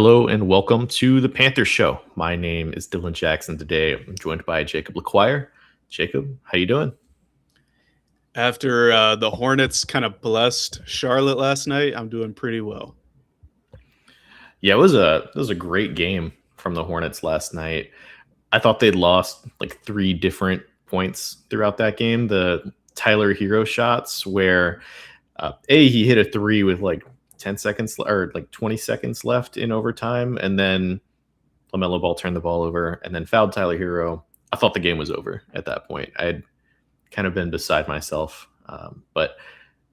Hello and welcome to the Panthers Show. My name is Dylan Jackson. Today I'm joined by Jacob LaQuire. Jacob, how you doing? After the Hornets kind of blessed Charlotte last night, I'm doing pretty well. Yeah, it was a great game from the Hornets last night. I thought they'd lost like three different points throughout that game. The Tyler Hero shots where he hit a three with like 10 seconds or like 20 seconds left in overtime, and then LaMelo Ball turned the ball over and then fouled Tyler Hero. I thought the game was over at that point. I had kind of been beside myself, but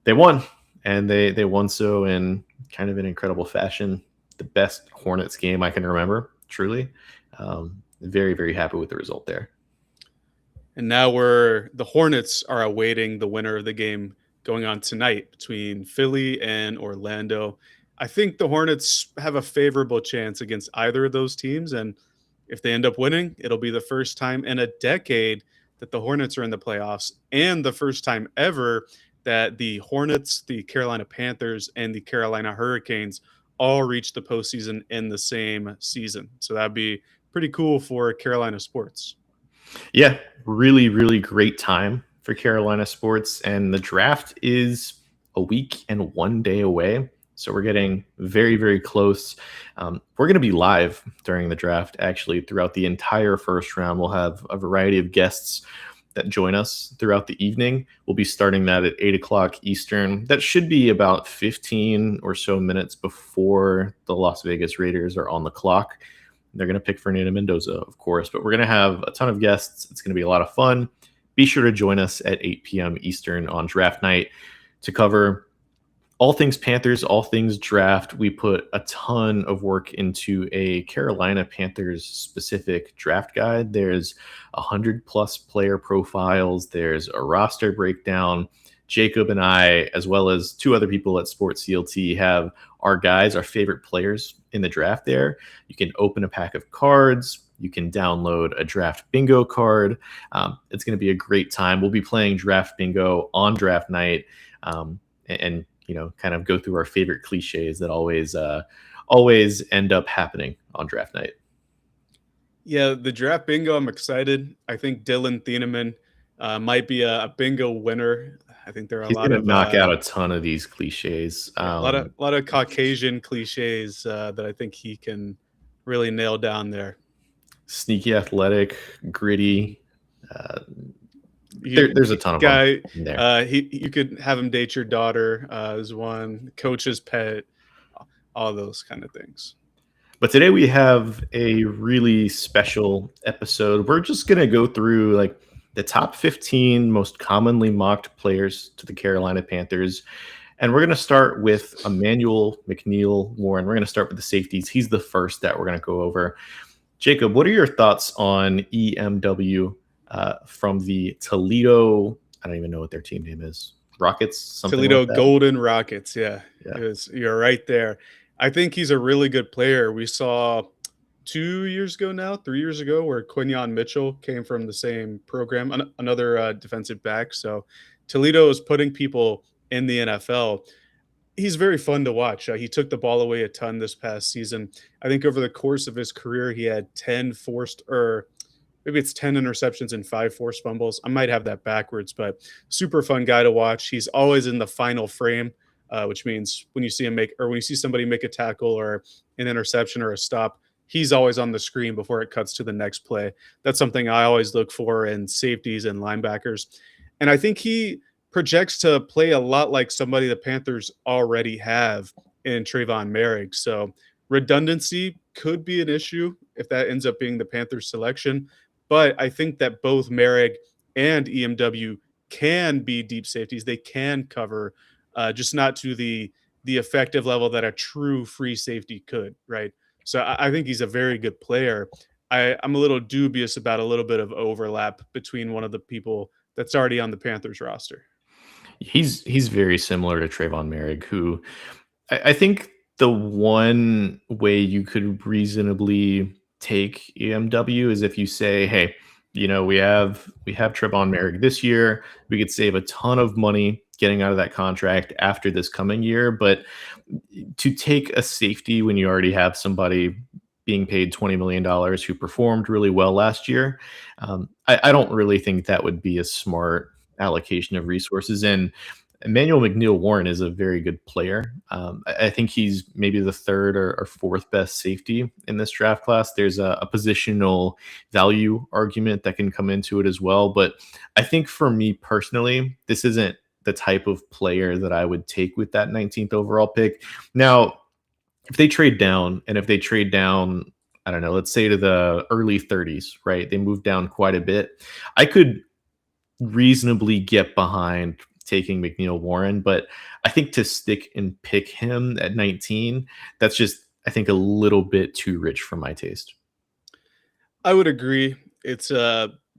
they won, and they won so in kind of an incredible fashion. The best Hornets game I can remember, truly. Very, very happy with the result there. And now the Hornets are awaiting the winner of the game going on tonight between Philly and Orlando. I think the Hornets have a favorable chance against either of those teams. And if they end up winning, it'll be the first time in a decade that the Hornets are in the playoffs, and the first time ever that the Hornets, the Carolina Panthers, and the Carolina Hurricanes all reach the postseason in the same season. So that'd be pretty cool for Carolina sports. Yeah, really, really great time for Carolina sports. And the draft is a week and 1 day away. So we're getting very, very close. We're going to be live during the draft, actually, throughout the entire first round. We'll have a variety of guests that join us throughout the evening. We'll be starting that at 8 o'clock Eastern. That should be about 15 or so minutes before the Las Vegas Raiders are on the clock. They're going to pick Fernando Mendoza, of course, but we're going to have a ton of guests. It's going to be a lot of fun. Be sure to join us at 8 p.m. Eastern on draft night to cover all things Panthers, all things draft. We put a ton of work into a Carolina Panthers specific draft guide. There's 100+ player profiles. There's a roster breakdown. Jacob and I, as well as two other people at Sports CLT, have our guys, our favorite players in the draft there. You can open a pack of cards. You can download a draft bingo card. It's going to be a great time. We'll be playing draft bingo on draft night, and kind of go through our favorite cliches that always end up happening on draft night. Yeah, the draft bingo, I'm excited. I think Dylan Thieneman might be a bingo winner. I think there are a He's lot going to of knock out a ton of these cliches. a lot of Caucasian cliches that I think he can really nail down there. Sneaky, athletic, gritty. There's a ton of guy. them in there. You could have him date your daughter. Is one coach's pet. All those kind of things. But today we have a really special episode. We're just going to go through like the top 15 most commonly mocked players to the Carolina Panthers. And we're going to start with Emmanuel McNeill-Warren. We're going to start with the safeties. He's the first that we're going to go over. Jacob, what are your thoughts on EMW from the Toledo? I don't even know what their team name is. Rockets? Toledo like Golden Rockets. Yeah. You're right there. I think he's a really good player. We saw 2 years ago now, 3 years ago, where Quinyon Mitchell came from the same program, another defensive back. So Toledo is putting people in the NFL. He's very fun to watch. He took the ball away a ton this past season. I think over the course of his career, he had 10 forced, or maybe it's 10 interceptions and 5 forced fumbles. I might have that backwards, but super fun guy to watch. He's always in the final frame, which means when you see him when you see somebody make a tackle or an interception or a stop, he's always on the screen before it cuts to the next play. That's something I always look for in safeties and linebackers. And I think he projects to play a lot like somebody the Panthers already have in Trayvon Merrick. So redundancy could be an issue if that ends up being the Panthers selection. But I think that both Merrick and EMW can be deep safeties. They can cover, just not to the effective level that a true free safety could, right? So I think he's a very good player. I'm a little dubious about a little bit of overlap between one of the people that's already on the Panthers roster. He's very similar to Trayvon Merrick, who I think the one way you could reasonably take EMW is if you say, hey, we have Trayvon Merrick this year. We could save a ton of money getting out of that contract after this coming year. But to take a safety when you already have somebody being paid $20 million who performed really well last year, I don't really think that would be a smart allocation of resources. And Emmanuel McNeil Warren is a very good player. I think he's maybe the third or fourth best safety in this draft class. There's a positional value argument that can come into it as well. But I think for me personally, this isn't the type of player that I would take with that 19th overall pick. Now, if they trade down, and if they trade down, I don't know, let's say to the early 30s, right? They move down quite a bit. I could reasonably get behind taking McNeil Warren, but I think to stick and pick him at 19, that's just, I think, a little bit too rich for my taste. I would agree. It's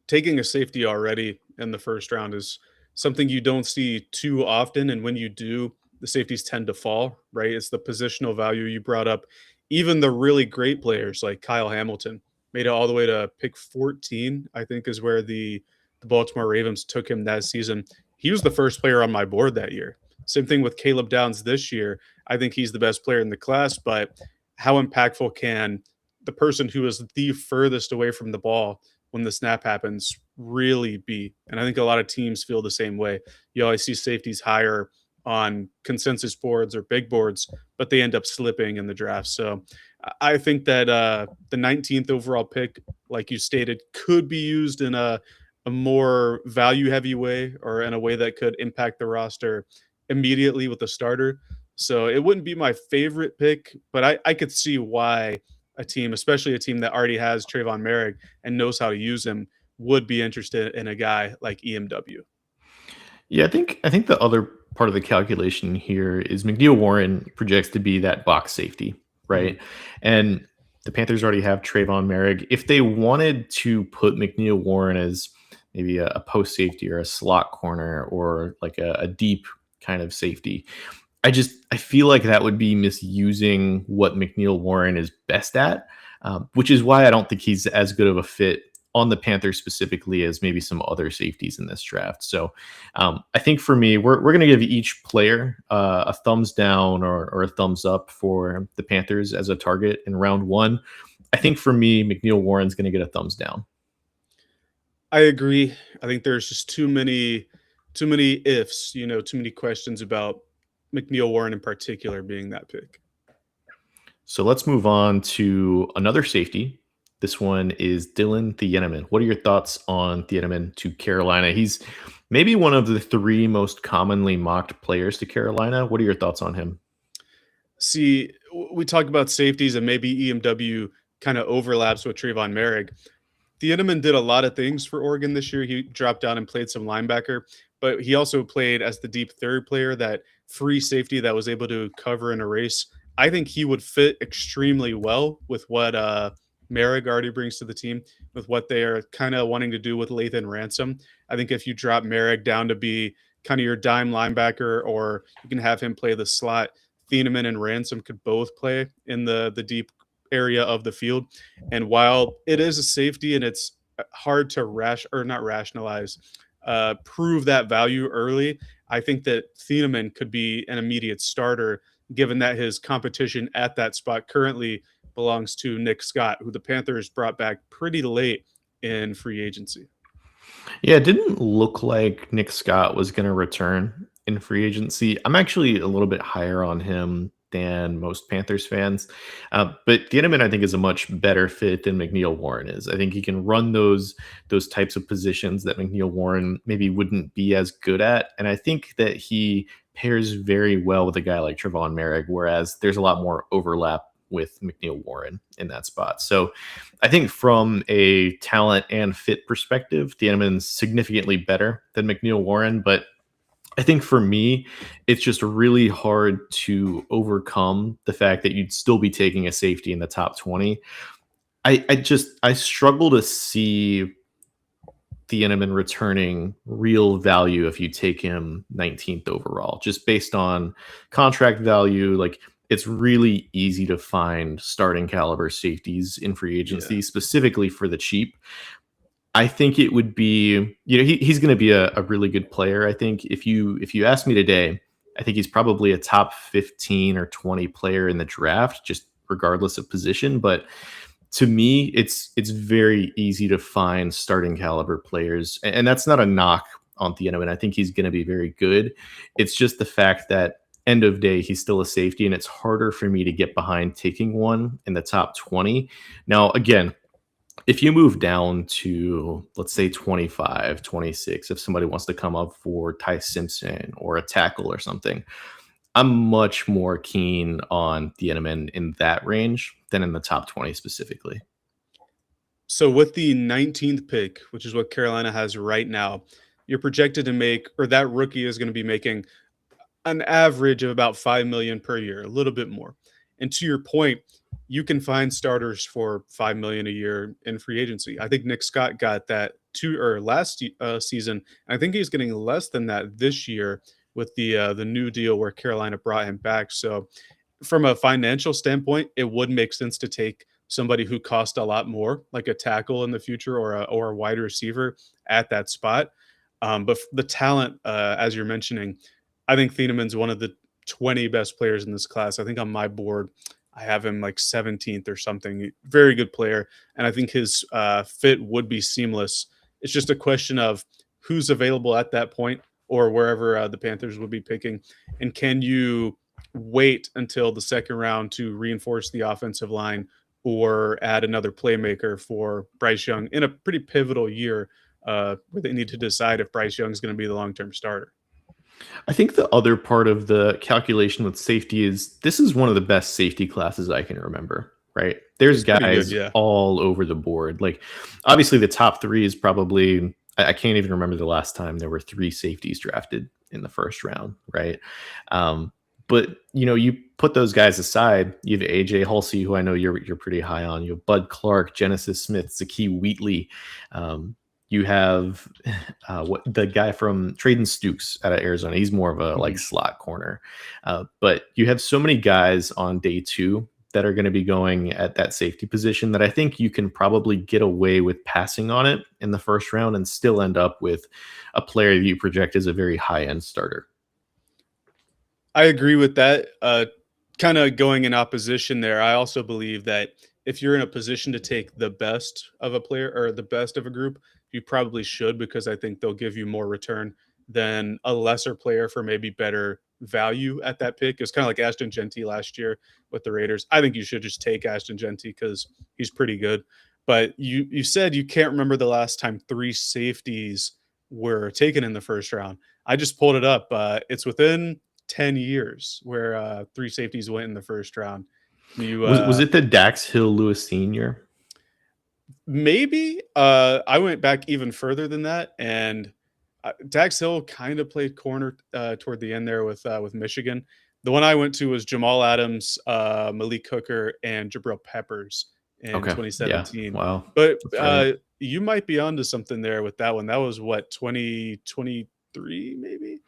taking a safety already in the first round is something you don't see too often, and when you do, the safeties tend to fall. Right? It's the positional value you brought up. Even the really great players like Kyle Hamilton made it all the way to pick 14. I think is where the Baltimore Ravens took him that season. He was the first player on my board that year. Same thing with Caleb Downs this year. I think he's the best player in the class, but how impactful can the person who is the furthest away from the ball when the snap happens really be? And I think a lot of teams feel the same way. You always see safeties higher on consensus boards or big boards, but they end up slipping in the draft. So I think that the 19th overall pick, like you stated, could be used in a more value heavy way or in a way that could impact the roster immediately with the starter. So it wouldn't be my favorite pick, but I could see why a team, especially a team that already has Trayvon Merrick and knows how to use him, would be interested in a guy like EMW. Yeah, I think the other part of the calculation here is McNeil Warren projects to be that box safety, Mhm. right? And the Panthers already have Trayvon Merrick. If they wanted to put McNeil Warren as maybe a post safety or a slot corner or like a deep kind of safety, I feel like that would be misusing what McNeil Warren is best at, which is why I don't think he's as good of a fit on the Panthers specifically as maybe some other safeties in this draft. So I think for me, we're going to give each player a thumbs down or a thumbs up for the Panthers as a target in round one. I think for me, McNeil Warren's going to get a thumbs down. I agree. I think there's just too many ifs, too many questions about McNeil Warren in particular being that pick. So let's move on to another safety. This one is Dylan Thieneman. What are your thoughts on Thieneman to Carolina? He's maybe one of the three most commonly mocked players to Carolina. What are your thoughts on him? See, we talk about safeties and maybe EMW kind of overlaps with Trayvon Merrick. Thieneman did a lot of things for Oregon this year. He dropped down and played some linebacker, but he also played as the deep third player, that free safety that was able to cover and erase. I think he would fit extremely well with what Merrick already brings to the team, with what they are kind of wanting to do with Lathan Ransom. I think if you drop Merrick down to be kind of your dime linebacker, or you can have him play the slot, Thieneman and Ransom could both play in the deep area of the field. And while it is a safety and it's hard to not rationalize, prove that value early, I think that Thieneman could be an immediate starter, given that his competition at that spot currently belongs to Nick Scott, who the Panthers brought back pretty late in free agency. Yeah, it didn't look like Nick Scott was going to return in free agency. I'm actually a little bit higher on him than most Panthers fans. But Ganneman, I think, is a much better fit than McNeil Warren is. I think he can run those types of positions that McNeil Warren maybe wouldn't be as good at. And I think that he pairs very well with a guy like Trevon Merrick, whereas there's a lot more overlap with McNeil Warren in that spot. So I think from a talent and fit perspective, Thieneman's significantly better than McNeil Warren. But I think for me, it's just really hard to overcome the fact that you'd still be taking a safety in the top 20. I struggle to see Thieneman returning real value if you take him 19th overall, just based on contract value. Like, it's really easy to find starting caliber safeties in free Yeah. agency, specifically for the cheap. I think it would be, he's going to be a really good player. I think if you ask me today, I think he's probably a top 15 or 20 player in the draft, just regardless of position. But to me, it's very easy to find starting caliber players, and that's not a knock on Thieneman. I think he's going to be very good. It's just the fact that end of day he's still a safety, and it's harder for me to get behind taking one in the top 20. Now, again, if you move down to, let's say, 25, 26, if somebody wants to come up for Ty Simpson or a tackle or something, I'm much more keen on the Edelman in that range than in the top 20 specifically. So with the 19th pick, which is what Carolina has right now, you're projected to make, or that rookie is going to be making an average of about 5 million per year, a little bit more. And to your point, you can find starters for 5 million a year in free agency. I think Nick Scott got that last season. I think he's getting less than that this year with the new deal where Carolina brought him back. So from a financial standpoint, it would make sense to take somebody who cost a lot more, like a tackle in the future or a wide receiver at that spot. But the talent, as you're mentioning, I think Thienemann's one of the 20 best players in this class. I think on my board, I have him like 17th or something. Very good player, and I think his fit would be seamless. It's just a question of who's available at that point or wherever the Panthers would be picking, and can you wait until the second round to reinforce the offensive line or add another playmaker for Bryce Young in a pretty pivotal year where they need to decide if Bryce Young is going to be the long-term starter. I think the other part of the calculation with safety is this is one of the best safety classes I can remember, right? There's It's pretty good, guys yeah. all over the board. Like, obviously, the top three is probably, I can't even remember the last time there were three safeties drafted in the first round, right? But you put those guys aside. You have AJ Halsey, who I know you're pretty high on. You have Bud Clark, Genesis Smith, Zakie Wheatley. You have what the guy from Traden Stukes out of Arizona. He's more of a like slot corner, but you have so many guys on day two that are going to be going at that safety position that I think you can probably get away with passing on it in the first round and still end up with a player that you project as a very high end starter. I agree with that. Kind of going in opposition there. I also believe that if you're in a position to take the best of a player or the best of a group, you probably should, because I think they'll give you more return than a lesser player for maybe better value at that pick. It's kind of like Ashton Genty last year with the Raiders. I think you should just take Ashton Genty because he's pretty good. But you said you can't remember the last time three safeties were taken in the first round. I just pulled it up. It's within 10 years where three safeties went in the first round. You Was it the Dax Hill Lewis senior? Maybe I went back even further than that, and Dax Hill kind of played corner toward the end there with Michigan. The one I went to was Jamal Adams, Malik Hooker, and Jabril Peppers in Okay. 2017. Yeah. Wow. But Right. you might be onto something there with that one. That was what, 2023 maybe.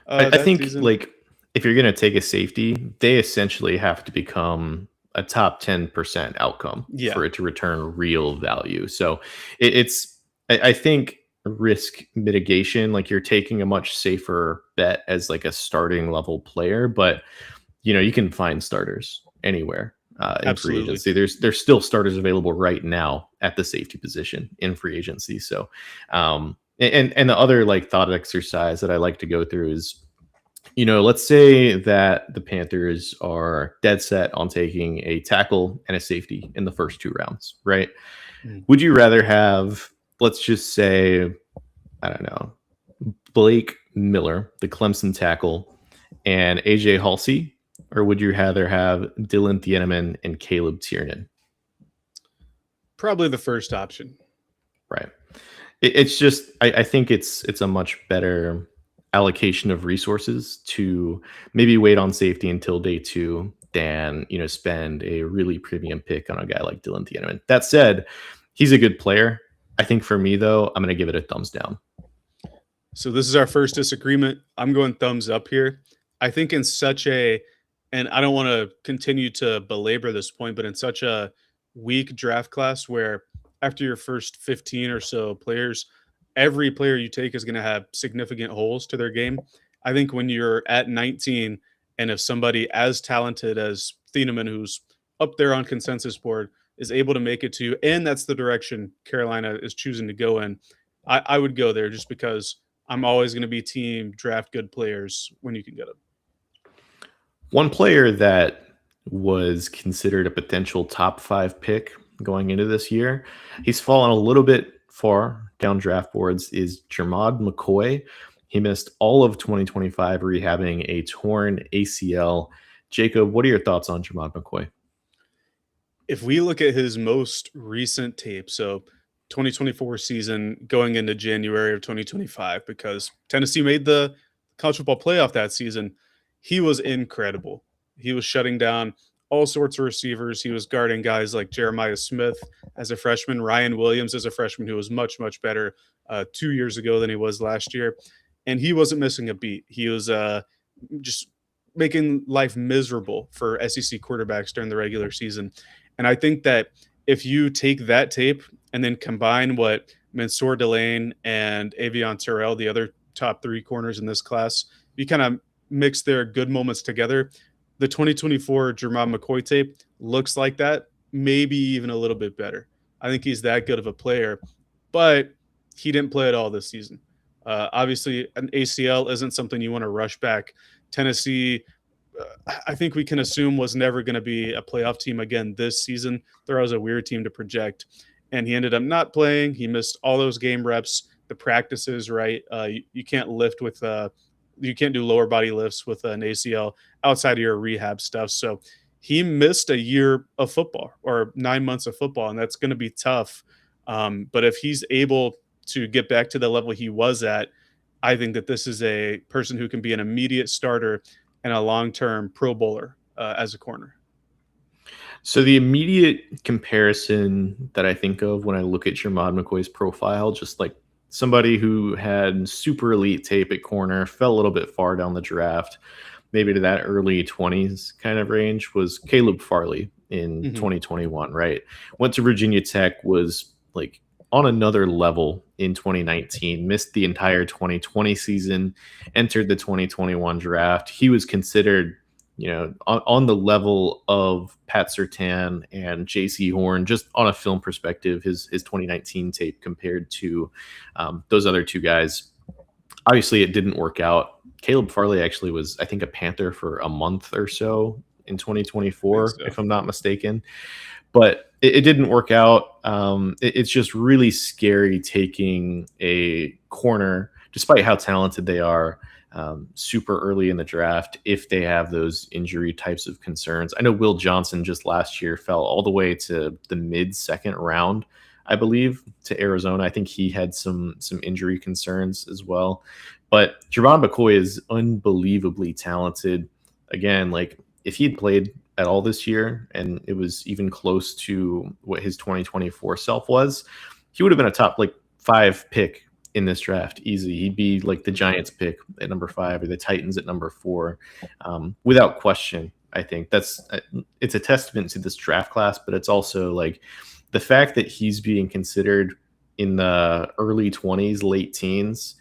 I That think season. like if you're going to take a safety, they essentially have to become a top 10% outcome Yeah, for it to return real value. So I think risk mitigation, like you're taking a much safer bet as like a starting level player, but you can find starters anywhere in free absolutely. agency. There's still starters available right now at the safety position in free agency. So, and the other like thought exercise that I like to go through is, let's say that the Panthers are dead set on taking a tackle and a safety in the first two rounds, right? Mm. Would you rather have, let's just say, I don't know, Blake Miller, the Clemson tackle, and AJ Halsey, or would you rather have Dylan Thieneman and Caleb Tiernan? Probably the first option. Right. It's just I think it's a much better allocation of resources to maybe wait on safety until day two than spend a really premium pick on a guy like Dylan Thieneman. That said, he's a good player. I think for me though, I'm going to give it a thumbs down. So this is our first disagreement. I'm going thumbs up here. I think in such a, and I don't want to continue to belabor this point, but in such a weak draft class where after your first 15 or so players, every player you take is going to have significant holes to their game. I think when you're at 19, and if somebody as talented as Thieneman, who's up there on consensus board, is able to make it to, and that's the direction Carolina is choosing to go in, I would go there just because I'm always going to be team draft good players when you can get them. One player that was considered a potential top 5 pick going into this year, he's fallen a little bit far down draft boards, is Jermod McCoy. He missed all of 2025 rehabbing a torn ACL. Jacob, what are your thoughts on Jermod McCoy? If we look at his most recent tape, so 2024 season going into January of 2025, because Tennessee made the college football playoff that season, he was incredible. He was shutting down all sorts of receivers. He was guarding guys like Jeremiah Smith as a freshman, Ryan Williams as a freshman, who was much, much better 2 years ago than he was last year. And he wasn't missing a beat. He was just making life miserable for SEC quarterbacks during the regular season. And I think that if you take that tape and then combine what Mansour Delane and Avion Terrell, the other top 3 corners in this class, you kind of mix their good moments together. The 2024 Jermod McCoy tape looks like that, maybe even a little bit better. I think he's that good of a player, but he didn't play at all this season. Obviously, an ACL isn't something you want to rush back. Tennessee, I think we can assume, was never going to be a playoff team again this season. They're always a weird team to project. And he ended up not playing. He missed all those game reps, the practices, right? You can't lift with, you can't do lower body lifts with an ACL outside of your rehab stuff. So he missed a year of football or 9 months of football, and that's going to be tough. But if he's able to get back to the level he was at, I think that this is a person who can be an immediate starter and a long-term Pro Bowler as a corner. So the immediate comparison that I think of when I look at Jermod McCoy's profile, just like somebody who had super elite tape at corner, fell a little bit far down the draft, maybe to that early 20s kind of range, was Caleb Farley in 2021, right? Went to Virginia Tech, was like on another level in 2019, missed the entire 2020 season, entered the 2021 draft. He was considered, on the level of Pat Surtain and JC Horn, just on a film perspective, his 2019 tape compared to those other 2 guys. Obviously, it didn't work out. Caleb Farley actually was, I think, a Panther for a month or so in 2024, if I'm not mistaken. But it didn't work out. It's just really scary taking a corner, despite how talented they are, super early in the draft if they have those injury types of concerns. I know Will Johnson just last year fell all the way to the mid-second round, I believe, to Arizona. I think he had some injury concerns as well. But Jermod McCoy is unbelievably talented. Again, like if he had played at all this year and it was even close to what his 2024 self was, he would have been a top 5 pick in this draft easy. He'd be like the Giants pick at number 5 or the Titans at number 4 without question. I think it's a testament to this draft class, but it's also like the fact that he's being considered in the early 20s, late teens,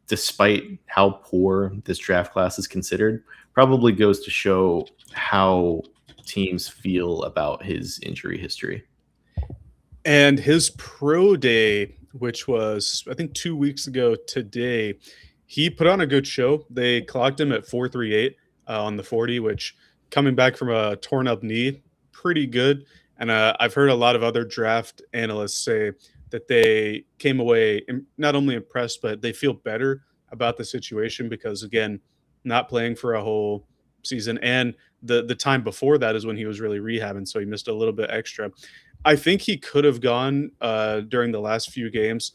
despite how poor this draft class is considered, probably goes to show how teams feel about his injury history. And his pro day, which was, I think, 2 weeks ago today, he put on a good show. They clocked him at 4.38 on the 40, which, coming back from a torn up knee, pretty good. And I've heard a lot of other draft analysts say that they came away not only impressed, but they feel better about the situation because, again, not playing for a whole season. And the time before that is when he was really rehabbing, so he missed a little bit extra. I think he could have gone during the last few games.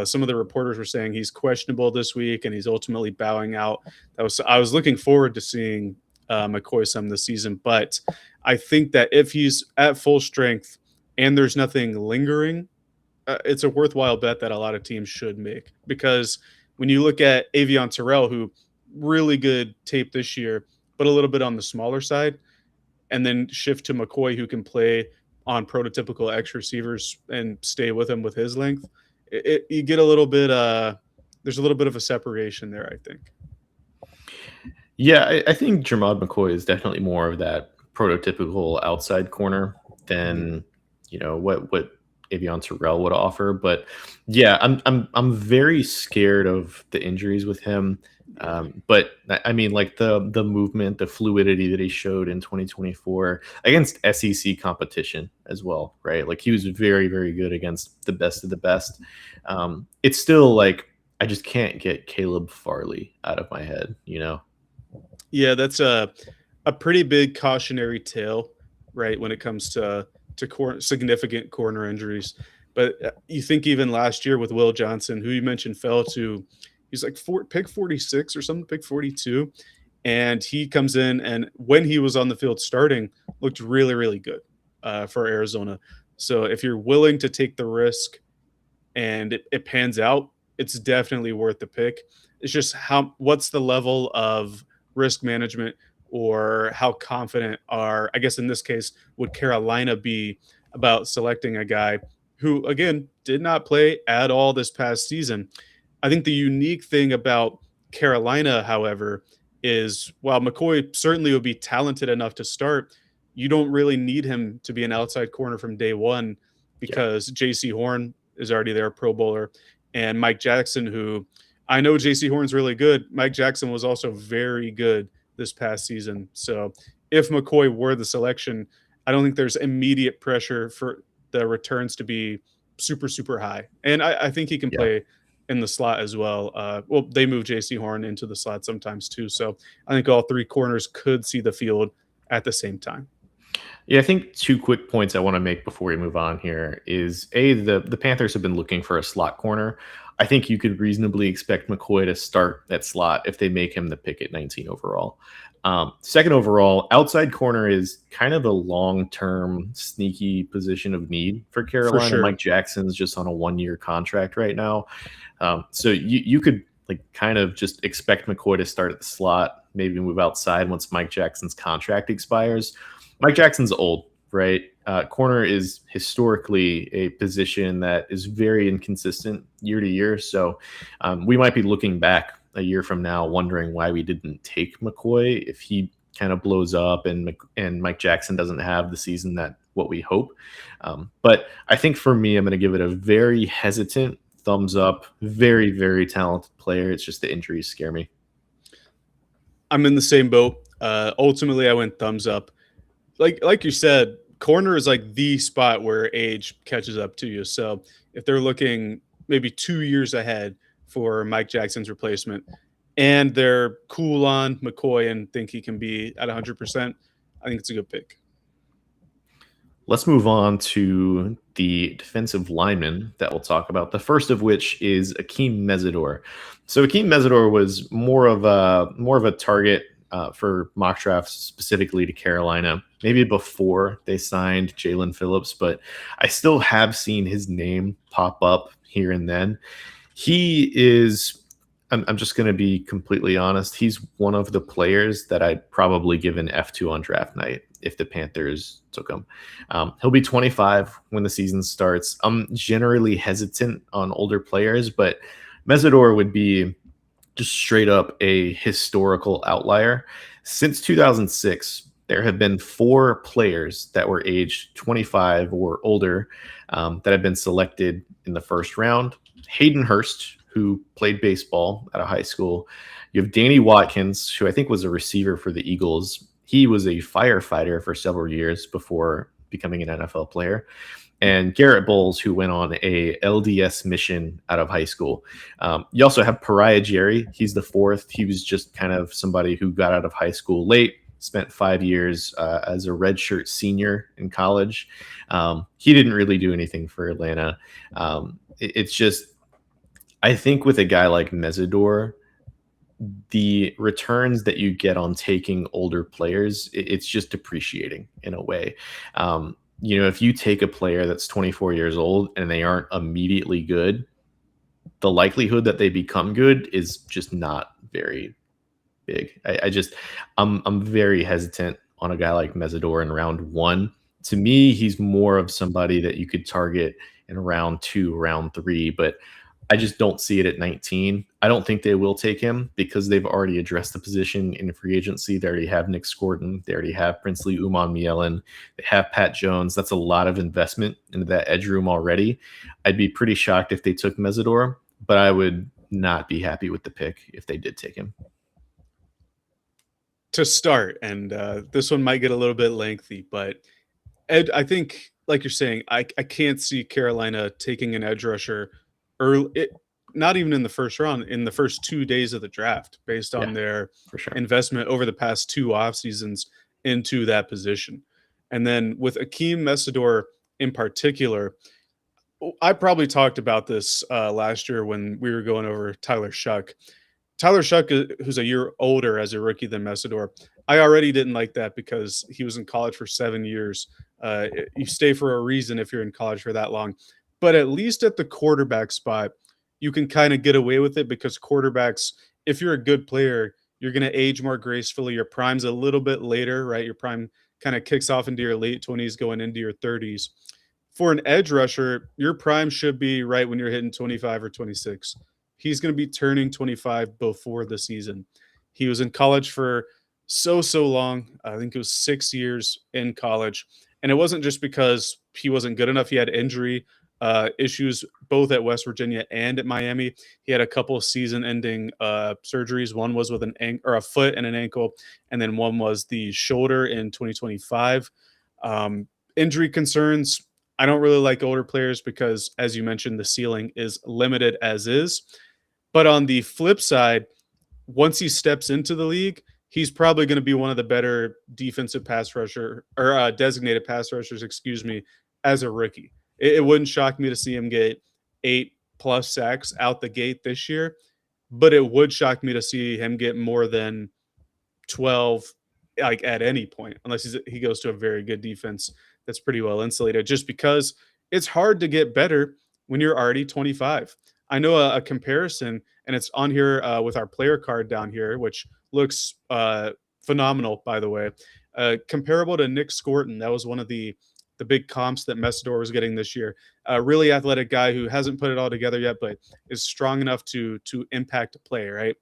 Some of the reporters were saying he's questionable this week and he's ultimately bowing out. I was looking forward to seeing McCoy some this season, but I think that if he's at full strength and there's nothing lingering, it's a worthwhile bet that a lot of teams should make. Because when you look at Avion Terrell, who really good tape this year, but a little bit on the smaller side, and then shift to McCoy, who can play on prototypical X receivers and stay with him with his length, you get a little bit. There's a little bit of a separation there, I think. Yeah, I think Jermod McCoy is definitely more of that prototypical outside corner Mhm. than what Avion Terrell would offer. But yeah, I'm very scared of the injuries with him. Yeah, But I mean, like the movement, the fluidity that he showed in 2024 against SEC competition as well, right? Like he was very, very good against the best of the best. It's still like I just can't get Caleb Farley out of my head. yeah, that's a pretty big cautionary tale, right? When it comes to significant corner injuries. But you think even last year with Will Johnson, who you mentioned fell to, he's like pick 46 or something, pick 42, and he comes in and when he was on the field starting, looked really really good for Arizona. So if you're willing to take the risk and it pans out, it's definitely worth the pick. It's just what's the level of risk management or how confident are, I guess in this case, would Carolina be about selecting a guy who again did not play at all this past season. I think the unique thing about Carolina, however, is while McCoy certainly would be talented enough to start, you don't really need him to be an outside corner from day one Yeah. because JC Horn is already there, Pro Bowler, and Mike Jackson, who I know JC Horn's really good. Mike Jackson was also very good this past season. So if McCoy were the selection, I don't think there's immediate pressure for the returns to be super, super high. And I think he can Yeah. play in the slot as well. Well, they move JC Horn into the slot sometimes too. So I think all three corners could see the field at the same time. Yeah, I think two quick points I want to make before we move on here is the Panthers have been looking for a slot corner. I think you could reasonably expect McCoy to start at slot if they make him the pick at 19 overall. Second overall, outside corner is kind of a long-term sneaky position of need for For Carolina. sure. Mike Jackson's just on a one-year contract right now. So you could like kind of just expect McCoy to start at the slot, maybe move outside once Mike Jackson's contract expires. Mike Jackson's old, right? Corner is historically a position that is very inconsistent year to year. So we might be looking back a year from now wondering why we didn't take McCoy if he kind of blows up and Mike Jackson doesn't have the season that what we hope. But I think for me, I'm going to give it a very hesitant thumbs up. Very, very talented player. It's just the injuries scare me. I'm in the same boat. Ultimately, I went thumbs up. Like you said, corner is like the spot where age catches up to you. So if they're looking maybe 2 years ahead for Mike Jackson's replacement, and they're cool on McCoy and think he can be at 100%, I think it's a good pick. Let's move on to the defensive linemen that we'll talk about. The first of which is Akeem Mesidor. So Akeem Mesidor was more of a target for mock drafts specifically to Carolina, maybe before they signed Jalen Phillips, but I still have seen his name pop up here and then. He is. I'm just going to be completely honest. He's one of the players that I'd probably give an F2 on draft night if the Panthers took him. He'll be 25 when the season starts. I'm generally hesitant on older players, but Mesidor would be just straight up a historical outlier. Since 2006, there have been 4 players that were aged 25 or older that have been selected in the first round. Hayden Hurst, who played baseball at a high school. You have Danny Watkins, who I think was a receiver for the Eagles. He was a firefighter for several years before becoming an NFL player. And Garrett Bowles, who went on a LDS mission out of high school. You also have Pariah Jerry. He's the 4th. He was just kind of somebody who got out of high school late, spent 5 years as a redshirt senior in college. He didn't really do anything for Atlanta. It's just, I think with a guy like Mesidor, the returns that you get on taking older players, it's just depreciating in a way. If you take a player that's 24 years old and they aren't immediately good, the likelihood that they become good is just not very big. I'm very hesitant on a guy like Mesidor in round 1 To me, he's more of somebody that you could target in round 2, round 3, but I just don't see it at 19. I don't think they will take him because they've already addressed the position in free agency. They already have Nick Scordon. They already have Princely Uman-Mielen. They have Pat Jones. That's a lot of investment into that edge room already. I'd be pretty shocked if they took Mesidor, but I would not be happy with the pick if they did take him. To start, and this one might get a little bit lengthy, but Ed, I think, like you're saying, I can't see Carolina taking an edge rusher early, not even in the first round, in the first 2 days of the draft, based Yeah, on their for sure. investment over the past 2 off seasons into that position. And then with Akeem Mesidor in particular, I probably talked about this last year when we were going over Tyler Shuck. Tyler Shuck, who's a year older as a rookie than Mesidor, I already didn't like that because he was in college for 7 years. You stay for a reason if you're in college for that long. But at least at the quarterback spot, you can kind of get away with it because quarterbacks, if you're a good player, you're going to age more gracefully. Your prime's a little bit later, right? Your prime kind of kicks off into your late 20s, going into your 30s. For an edge rusher, your prime should be right when you're hitting 25 or 26. He's going to be turning 25 before the season. He was in college for so long. I think it was 6 years in college. And it wasn't just because he wasn't good enough. He had injury issues both at West Virginia and at Miami. He had a couple season-ending surgeries. One was with a foot and an ankle, and then one was the shoulder in 2025. Injury concerns. I don't really like older players because, as you mentioned, the ceiling is limited as is. But on the flip side, once he steps into the league, he's probably going to be one of the better defensive pass rusher or designated pass rushers, excuse me, as a rookie. It wouldn't shock me to see him get 8+ sacks out the gate this year, but it would shock me to see him get more than 12 like at any point, unless he goes to a very good defense that's pretty well insulated, just because it's hard to get better when you're already 25. I know a comparison, and it's on here with our player card down here, which looks phenomenal, by the way. Comparable to Nick Scordon, that was one of the big comps that Mesidor was getting this year. A really athletic guy who hasn't put it all together yet, but is strong enough to impact a play, right?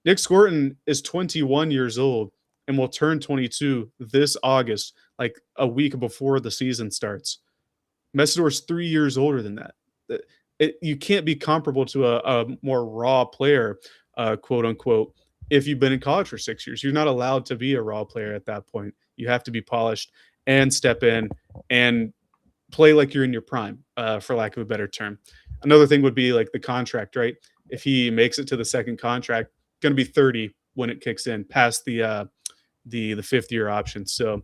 Nick Scordon is 21 years old and will turn 22 this August, like a week before the season starts. Mesidor's 3 years older than that. You can't be comparable to a more raw player, quote unquote, if you've been in college for 6 years. You're not allowed to be a raw player at that point. You have to be polished and step in and play like you're in your prime, for lack of a better term. Another thing would be like the contract, right? If he makes it to the second contract, going to be 30 when it kicks in, past the 5th-year option. So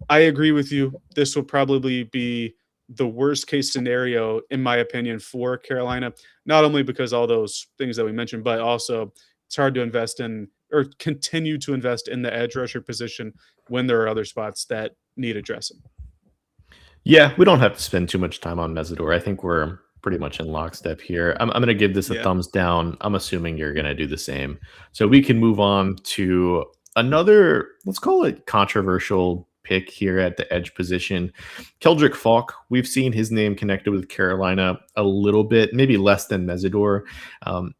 I agree with you. This will probably be the worst case scenario, in my opinion, for Carolina, not only because all those things that we mentioned, but also it's hard to invest in or continue to invest in the edge rusher position when there are other spots that need addressing. Yeah, we don't have to spend too much time on Mesidor. I think we're pretty much in lockstep here. I'm going to give this a thumbs down. I'm assuming you're going to do the same. So we can move on to another, let's call it controversial pick here at the edge position. Keldrick Falk, we've seen his name connected with Carolina a little bit, maybe less than Mesidor.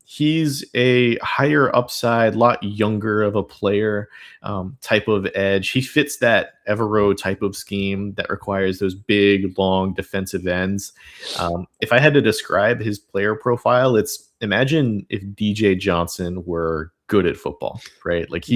He's a higher upside, lot younger of a player, type of edge. He fits that Evero type of scheme that requires those big, long defensive ends. If I had to describe his player profile, it's imagine if DJ Johnson were good at football, right? Like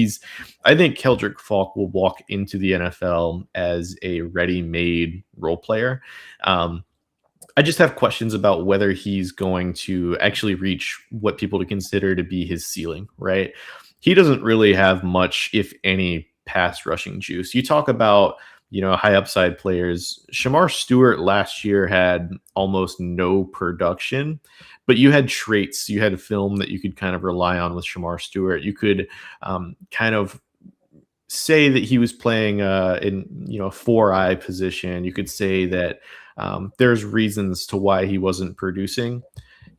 I think Keldrick Falk will walk into the NFL as a ready-made role player. I just have questions about whether he's going to actually reach what people to consider to be his ceiling, right? He doesn't really have much, if any, pass rushing juice. You talk about, high upside players. Shamar Stewart last year had almost no production, but you had traits, you had a film that you could kind of rely on with Shamar Stewart. You could kind of say that he was playing in a 4-eye position. You could say that there's reasons to why he wasn't producing.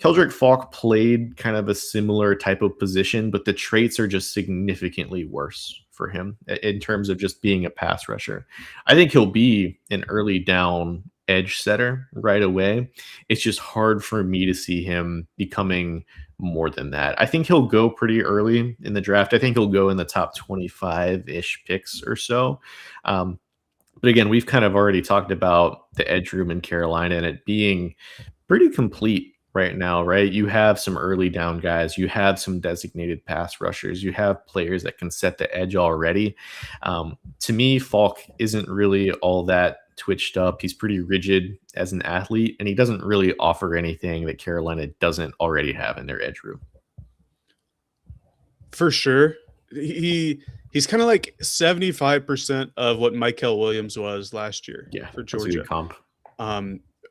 Keldrick Falk played kind of a similar type of position, but the traits are just significantly worse for him in terms of just being a pass rusher. I think he'll be an early down edge setter right away. It's just hard for me to see him becoming more than that. I think he'll go pretty early in the draft. I think he'll go in the top 25 ish picks or so. Um, but again, we've kind of already talked about the edge room in Carolina and it being pretty complete right now, right? You have some early down guys, you have some designated pass rushers, you have players that can set the edge already. To me, Falk isn't really all that twitched up. He's pretty rigid as an athlete, and he doesn't really offer anything that Carolina doesn't already have in their edge room. For sure. He's kind of like 75% of what Michael Williams was last year for That's a good Georgia. comp.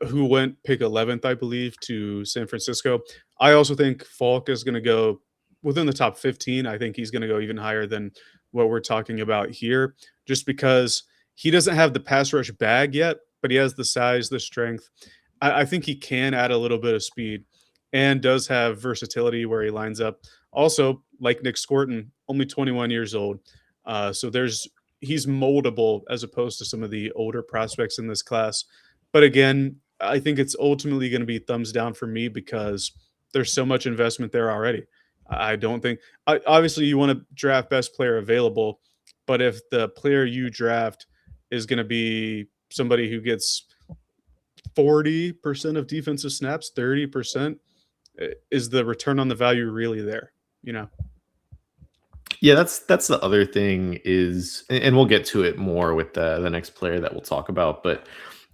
Who went pick 11th, I believe, to San Francisco. I also think Falk is going to go within the top 15. I think he's going to go even higher than what we're talking about here, just because he doesn't have the pass rush bag yet, but he has the size, the strength. I think he can add a little bit of speed and does have versatility where he lines up. Also, like Nick Scorton, only 21 years old. So he's moldable as opposed to some of the older prospects in this class. But again, I think it's ultimately going to be thumbs down for me because there's so much investment there already. I don't think, obviously, you want to draft best player available, but if the player you draft is going to be somebody who gets 40% of defensive snaps, 30%, is the return on the value really there? You know? Yeah, that's the other thing is, and we'll get to it more with the next player that we'll talk about. But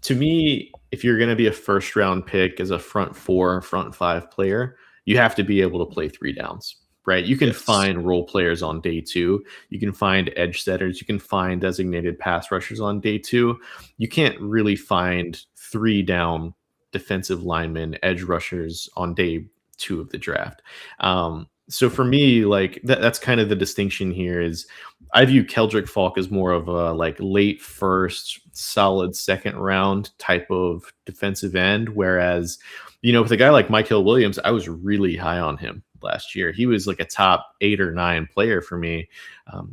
to me, if you're going to be a first round pick as a front four, front five player, you have to be able to play three downs, right? You can find role players on day two. You can find edge setters. You can find designated pass rushers on day two. You can't really find three down defensive linemen, edge rushers on day two of the draft. So for me, like that's kind of the distinction here is I view Keldrick Falk as more of a like late first, solid second round type of defensive end. Whereas, with a guy like Michael Williams, I was really high on him last year. He was like a top 8 or 9 player for me,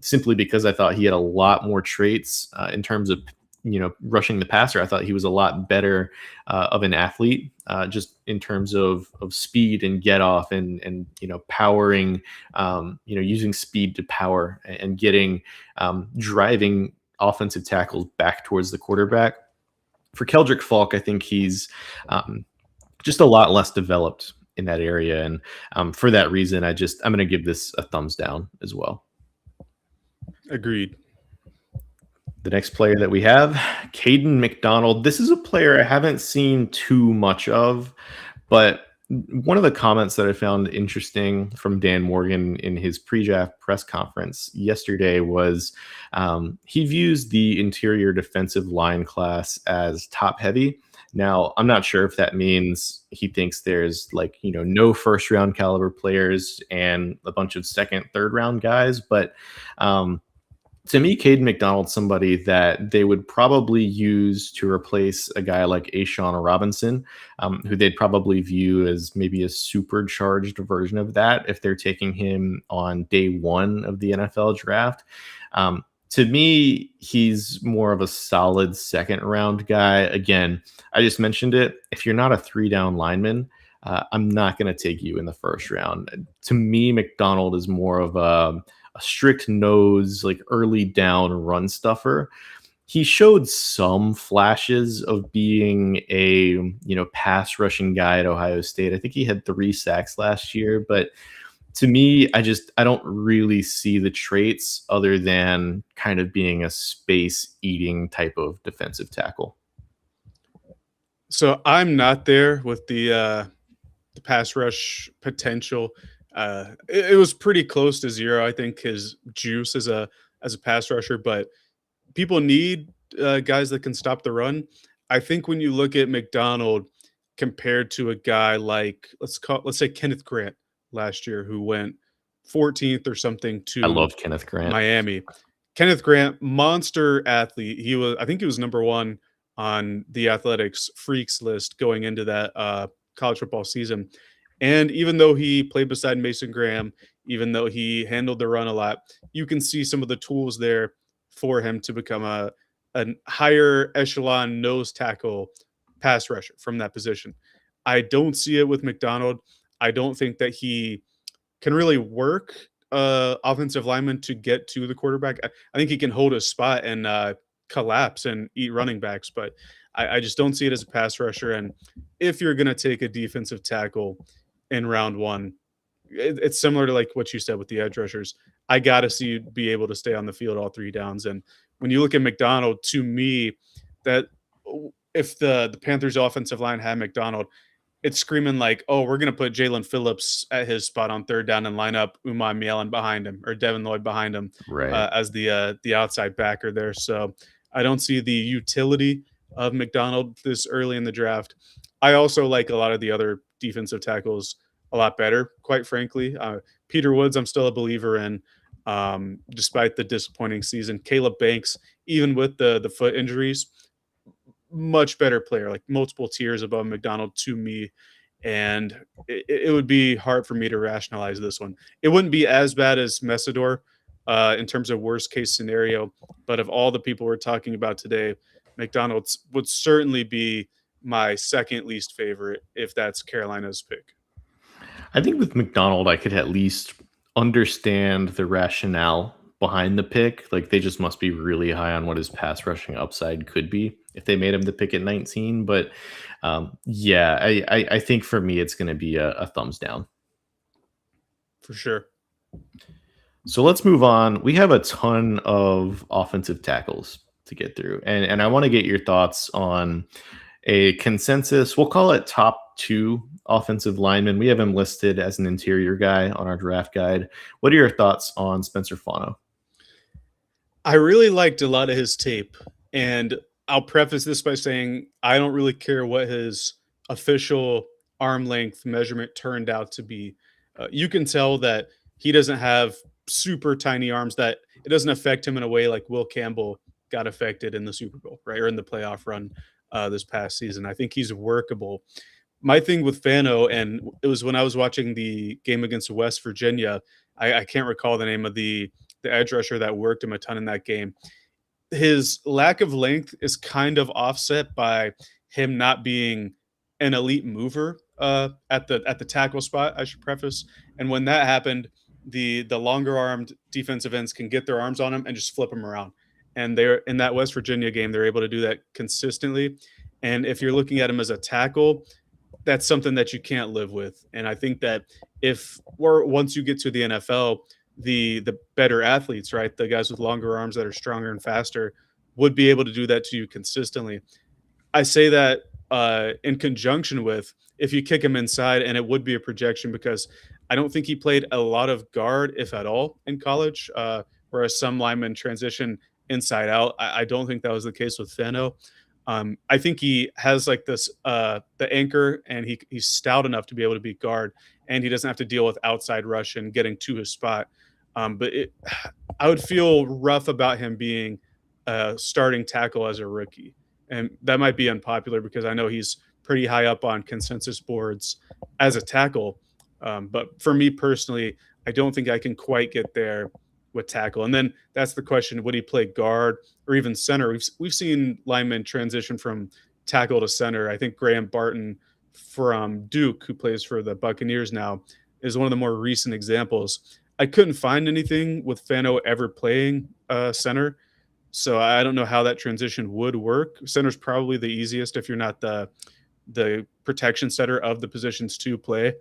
simply because I thought he had a lot more traits in terms of rushing the passer. I thought he was a lot better of an athlete, just in terms of speed and get off and powering, using speed to power and getting driving offensive tackles back towards the quarterback. For Keldrick Falk, I think he's just a lot less developed in that area, and for that reason, I'm going to give this a thumbs down as well. Agreed. The next player that we have, Caden McDonald. This is a player I haven't seen too much of, but one of the comments that I found interesting from Dan Morgan in his pre-draft press conference yesterday was he views the interior defensive line class as top heavy. Now, I'm not sure if that means he thinks there's no first round caliber players and a bunch of second, third round guys, but to me, Caden McDonald's somebody that they would probably use to replace a guy like Ashawn Robinson, who they'd probably view as maybe a supercharged version of that if they're taking him on day one of the NFL draft. To me, he's more of a solid second round guy. Again, I just mentioned it. If you're not a 3-down lineman, I'm not going to take you in the first round. To me, McDonald is more of a strict nose, like early down run stuffer. He showed some flashes of being a, pass rushing guy at Ohio State. I think he had 3 sacks last year, but to me, I don't really see the traits other than kind of being a space eating type of defensive tackle. So I'm not there with the pass rush potential. It was pretty close to 0. I think his juice as a pass rusher, but people need guys that can stop the run. I think when you look at McDonald compared to a guy like let's say Kenneth Grant last year, who went 14th or something to I love Kenneth Grant. Miami. Kenneth Grant, monster athlete. I think he was number 1 on the Athletics Freaks list going into that college football season. And even though he played beside Mason Graham, even though he handled the run a lot. You can see some of the tools there for him to become a higher echelon nose tackle pass rusher from that position. I don't see it with McDonald. I don't think that he can really work offensive lineman to get to the quarterback. I think he can hold his spot and collapse and eat running backs, but I just don't see it as a pass rusher. And if you're going to take a defensive tackle in round one, it's similar to like what you said with the edge rushers. I got to see you be able to stay on the field all 3 downs. And when you look at McDonald, to me, that if the Panthers offensive line had McDonald, it's screaming like, "Oh, we're gonna put Jalen Phillips at his spot on 3rd down and line up Umar Mielen behind him or Devin Lloyd behind him Right. as the outside backer there." So I don't see the utility of McDonald this early in the draft. I also like a lot of the other defensive tackles a lot better, quite frankly. Peter Woods, I'm still a believer in, despite the disappointing season. Caleb Banks, even with the foot injuries, much better player, like multiple tiers above McDonald to me. And it would be hard for me to rationalize this one. It wouldn't be as bad as Messidor in terms of worst case scenario. But of all the people we're talking about today, McDonald's would certainly be my second least favorite if that's Carolina's pick. I think with McDonald, I could at least understand the rationale behind the pick. Like they just must be really high on what his pass rushing upside could be if they made him the pick at 19. But yeah, I think for me, it's going to be a thumbs down. For sure. So let's move on. We have a ton of offensive tackles to get through. And I want to get your thoughts on a consensus. We'll call it top 2 offensive linemen. We have him listed as an interior guy on our draft guide. What are your thoughts on Spencer Fano? I really liked a lot of his tape. And I'll preface this by saying I don't really care what his official arm length measurement turned out to be. You can tell that he doesn't have super tiny arms, that it doesn't affect him in a way like Will Campbell got affected in the Super Bowl, right? Or in the playoff run this past season. I think he's workable. My thing with Fano, and it was when I was watching the game against West Virginia, I can't recall the name of the edge rusher that worked him a ton in that game. His lack of length is kind of offset by him not being an elite mover at the tackle spot, I should preface. And when that happened, the longer armed defensive ends can get their arms on him and just flip him around. And they're in that West Virginia game, they're able to do that consistently. And if you're looking at him as a tackle, that's something that you can't live with. And I think that if or once you get to the NFL, the better athletes, right, the guys with longer arms that are stronger and faster, would be able to do that to you consistently. I say that in conjunction with if you kick him inside, and it would be a projection because I don't think he played a lot of guard, if at all, in college. Whereas some linemen transition inside out. I don't think that was the case with Fano. I think he has like this the anchor, and he's stout enough to be able to be guard, and he doesn't have to deal with outside rush and getting to his spot. I would feel rough about him being a starting tackle as a rookie, and that might be unpopular because I know he's pretty high up on consensus boards as a tackle. But for me personally, I don't think I can quite get there with tackle. And then that's the question: would he play guard or even center? We've seen linemen transition from tackle to center. I think Graham Barton from Duke, who plays for the Buccaneers now, is one of the more recent examples. I couldn't find anything with Fano ever playing center, so I don't know how that transition would work. Center's probably the easiest if you're not the protection setter of the positions to play,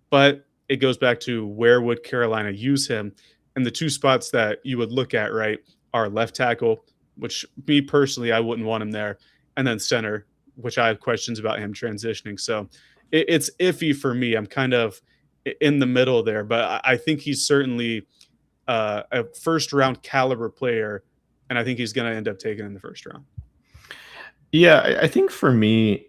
but it goes back to where would Carolina use him? And the 2 spots that you would look at, right, are left tackle, which me personally, I wouldn't want him there, and then center, which I have questions about him transitioning. So it's iffy for me. I'm kind of in the middle there, but I think he's certainly a first round caliber player, and I think he's going to end up taking in the first round. Yeah, I think for me,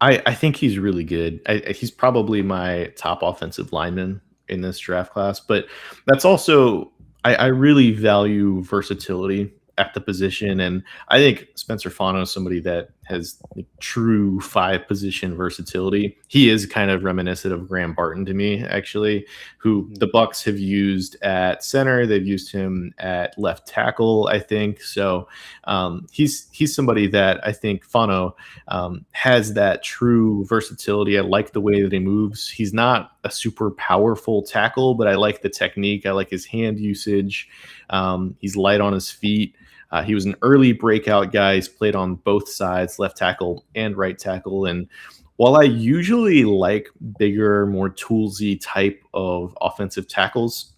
I think he's really good. He's probably my top offensive lineman in this draft class, but that's also I really value versatility at the position, and I think Spencer Fano is somebody that has like true 5 position versatility. He is kind of reminiscent of Graham Barton to me, actually, who the Bucks have used at center. They've used him at left tackle, I think. So he's somebody that I think Fano has that true versatility. I like the way that he moves. He's not a super powerful tackle, but I like the technique. I like his hand usage. He's light on his feet. He was an early breakout guy. He's played on both sides, left tackle and right tackle. And while I usually like bigger, more toolsy type of offensive tackles,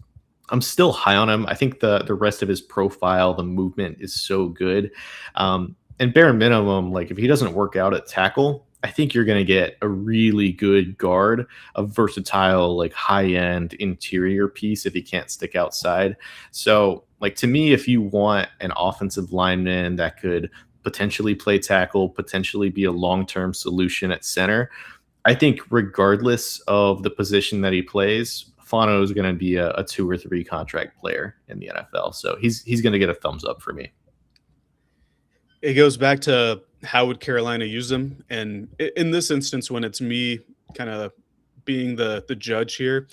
I'm still high on him. I think the rest of his profile, the movement is so good. And bare minimum, like if he doesn't work out at tackle, I think you're going to get a really good guard, a versatile, like high-end interior piece if he can't stick outside. So, like to me, if you want an offensive lineman that could potentially play tackle, potentially be a long-term solution at center, I think regardless of the position that he plays, Fano is going to be a 2 or 3 contract player in the NFL. So he's going to get a thumbs up for me. It goes back to how would Carolina use them, and in this instance, when it's me kind of being the judge here,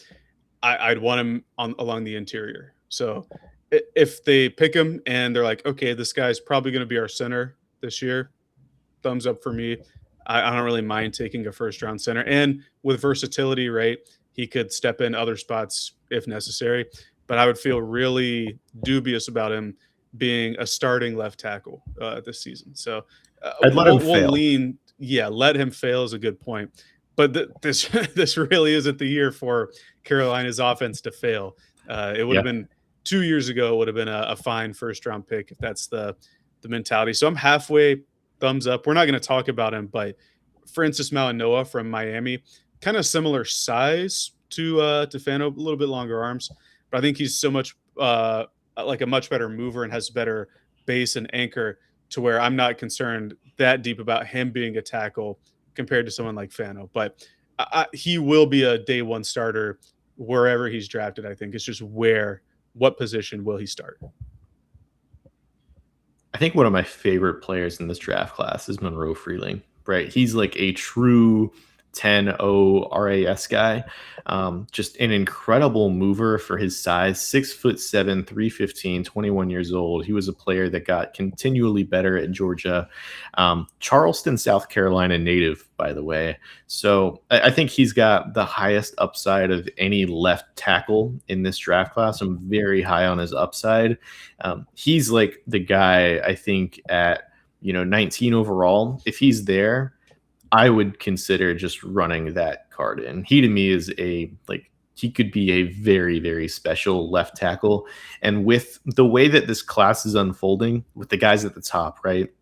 I'd want him on along the interior. So if they pick him and they're like, okay, this guy's probably going to be our center this year, thumbs up for me. I don't really mind taking a first round center, and with versatility, right? He could step in other spots if necessary, but I would feel really dubious about him being a starting left tackle this season. So I'd let him we'll fail. lean, yeah, let him fail is a good point. But this this really isn't the year for Carolina's offense to fail. It would Yeah. have been 2 years ago. It would have been a fine first round pick if that's the mentality. So I'm halfway thumbs up. We're not going to talk about him, but Francis Malinois from Miami, kind of similar size to Fano, a little bit longer arms, but I think he's so much like a much better mover and has better base and anchor to where I'm not concerned that deep about him being a tackle compared to someone like Fano. But he will be a day one starter wherever he's drafted. I think it's just what position will he start? I think one of my favorite players in this draft class is Monroe Freeling, right? He's like a true 10-0 RAS guy. Just an incredible mover for his size, 6'7", 315, 21 years old. He was a player that got continually better at Georgia. Charleston, South Carolina native, by the way. So I think he's got the highest upside of any left tackle in this draft class. I'm very high on his upside. He's like the guy, I think, at 19 overall. If he's there, I would consider just running that card in. He to me is he could be a very, very special left tackle. And with the way that this class is unfolding, with the guys at the top, right?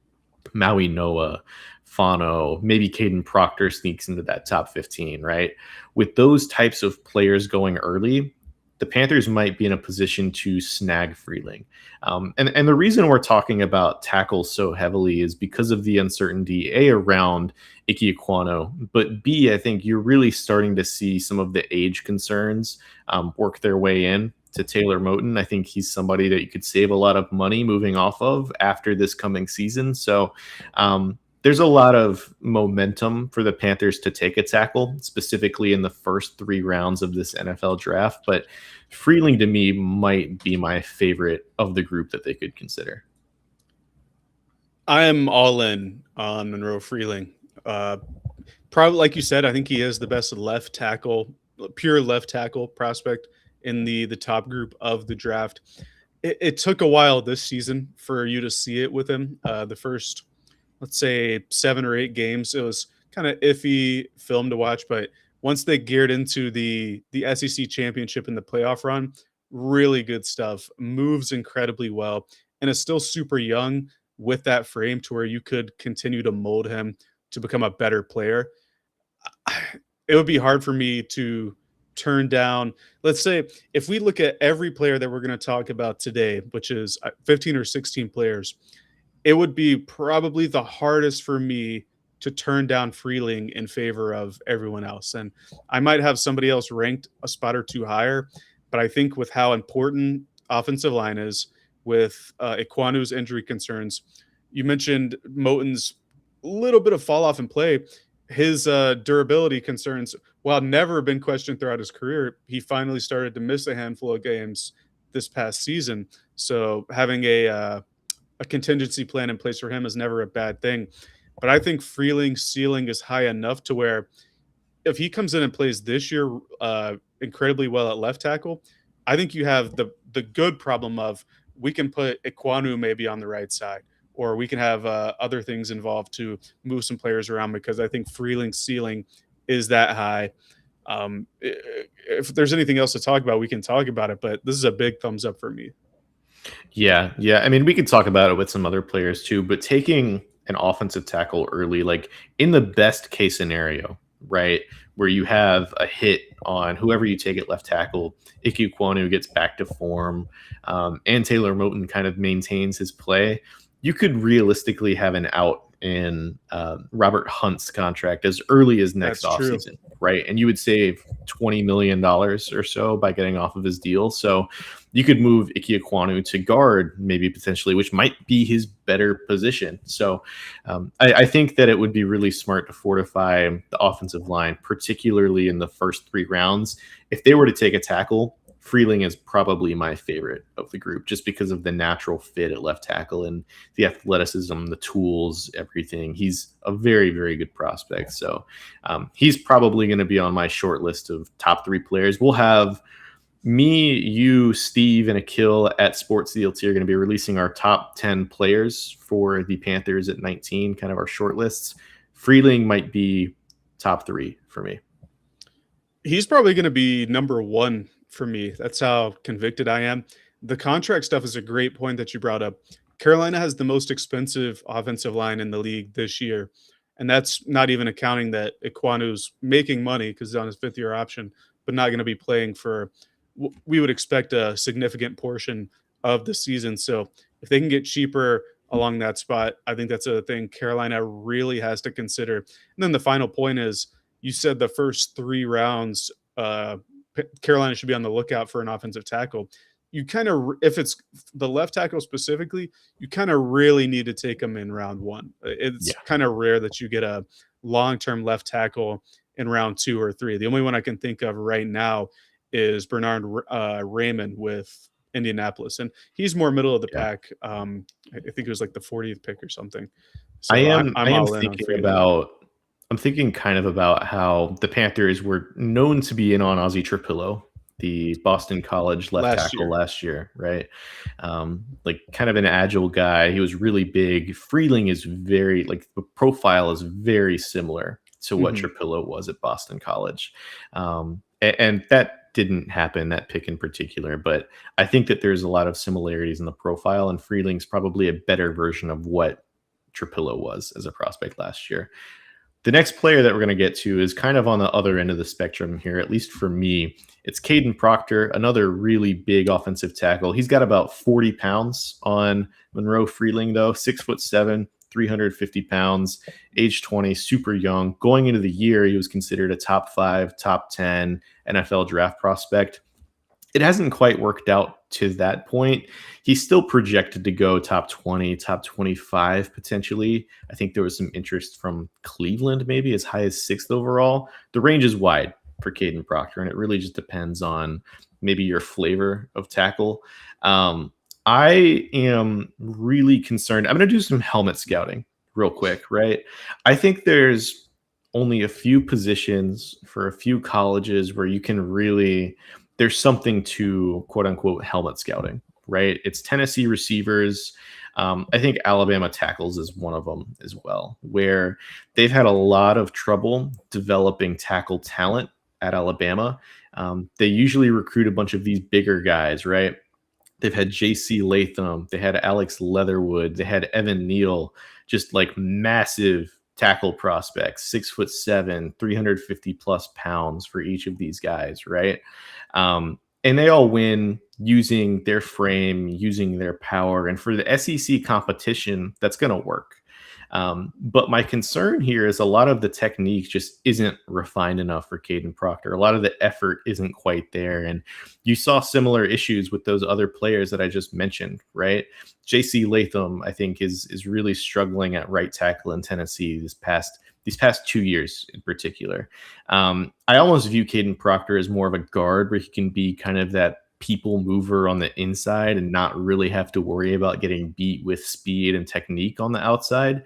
Maui Noah, Fano, maybe Caden Proctor sneaks into that top 15, right? With those types of players going early, the Panthers might be in a position to snag Freeling. And the reason we're talking about tackles so heavily is because of the uncertainty, A, around Ike Ekwonu, but B, I think you're really starting to see some of the age concerns work their way in to Taylor Moton. I think he's somebody that you could save a lot of money moving off of after this coming season. So there's a lot of momentum for the Panthers to take a tackle, specifically in the first 3 rounds of this NFL draft. But Freeling to me might be my favorite of the group that they could consider. I am all in on Monroe Freeling. Probably, like you said, I think he is the best left tackle, pure left tackle prospect in the top group of the draft. It took a while this season for you to see it with him. The first, let's say, 7 or 8 games, it was kind of iffy film to watch, but once they geared into the SEC championship and the playoff run, really good stuff. Moves incredibly well, and is still super young with that frame to where you could continue to mold him to become a better player. It would be hard for me to turn down. Let's say if we look at every player that we're going to talk about today, which is 15 or 16 players, it would be probably the hardest for me to turn down Freeling in favor of everyone else. And I might have somebody else ranked a spot or 2 higher, but I think with how important offensive line is, with Ekwonu's injury concerns, you mentioned Moton's little bit of fall off in play. His durability concerns, while never been questioned throughout his career, he finally started to miss a handful of games this past season. So having a contingency plan in place for him is never a bad thing. But I think Freeling's ceiling is high enough to where if he comes in and plays this year incredibly well at left tackle, I think you have the good problem of we can put Iquanu maybe on the right side, or we can have other things involved to move some players around because I think Freeling's ceiling is that high. If there's anything else to talk about, we can talk about it. But this is a big thumbs up for me. Yeah, yeah. I mean, we could talk about it with some other players too, but taking an offensive tackle early, like in the best case scenario, right, where you have a hit on whoever you take at left tackle, Ike Kwonu gets back to form, and Taylor Moton kind of maintains his play, you could realistically have an out in Robert Hunt's contract as early as next offseason, right? And you would save $20 million or so by getting off of his deal. So you could move Ike Ekwonu to guard, maybe potentially, which might be his better position. So I think that it would be really smart to fortify the offensive line, particularly in the first 3 rounds. If they were to take a tackle, Freeling is probably my favorite of the group just because of the natural fit at left tackle and the athleticism, the tools, everything. He's a very, very good prospect. So he's probably going to be on my short list of top 3 players. We'll have me, you, Steve, and Akil at Sports DLT are going to be releasing our top 10 players for the Panthers at 19, kind of our short lists. Freeling might be top 3 for me. He's probably going to be number 1 for me. That's how convicted I am. The contract stuff is a great point that you brought up. Carolina has the most expensive offensive line in the league this year. And that's not even accounting that Ikwanu's making money because he's on his 5th-year option, but not going to be playing for, we would expect, a significant portion of the season. So if they can get cheaper along that spot, I think that's a thing Carolina really has to consider. And then the final point is, you said the first 3 rounds, Carolina should be on the lookout for an offensive tackle. You kind of, if it's the left tackle specifically, you kind of really need to take them in round 1. It's kind of rare that you get a long-term left tackle in round 2 or 3. The only one I can think of right now is Bernard Raymond with Indianapolis, and he's more middle of the pack. I think it was like the 40th pick or something. So I'm thinking kind of about how the Panthers were known to be in on Ozzie Trapillo, the Boston College left tackle last year, right? Like kind of an agile guy. He was really big. Freeling is very, like, the profile is very similar to what Trapillo was at Boston College. And that didn't happen, that pick in particular, but I think that there's a lot of similarities in the profile, and Freeling's probably a better version of what Trapillo was as a prospect last year. The next player that we're going to get to is kind of on the other end of the spectrum here, at least for me. It's Caden Proctor, another really big offensive tackle. He's got about 40 pounds on Monroe Freeling, though, 6'7", 350 pounds, age 20, super young. Going into the year, he was considered a top 5, top 10 NFL draft prospect. It hasn't quite worked out to that point. He's still projected to go top 20, top 25 potentially. I think there was some interest from Cleveland, maybe as high as 6th overall. The range is wide for Caden Proctor, and it really just depends on maybe your flavor of tackle. I am really concerned. I'm going to do some helmet scouting real quick, right? I think there's only a few positions for a few colleges where you can really, there's something to quote unquote helmet scouting, right? It's Tennessee receivers. I think Alabama tackles is one of them as well, where they've had a lot of trouble developing tackle talent at Alabama. They usually recruit a bunch of these bigger guys, right? They've had J.C. Latham. They had Alex Leatherwood. They had Evan Neal, just like massive tackle prospects, 6'7", 350 plus pounds for each of these guys, right? And they all win using their frame, using their power. And for the SEC competition, that's going to work. But my concern here is a lot of the technique just isn't refined enough for Caden Proctor. A lot of the effort isn't quite there. And you saw similar issues with those other players that I just mentioned, right? JC Latham, I think, is really struggling at right tackle in Tennessee these past 2 years in particular. I almost view Caden Proctor as more of a guard where he can be kind of that people mover on the inside and not really have to worry about getting beat with speed and technique on the outside.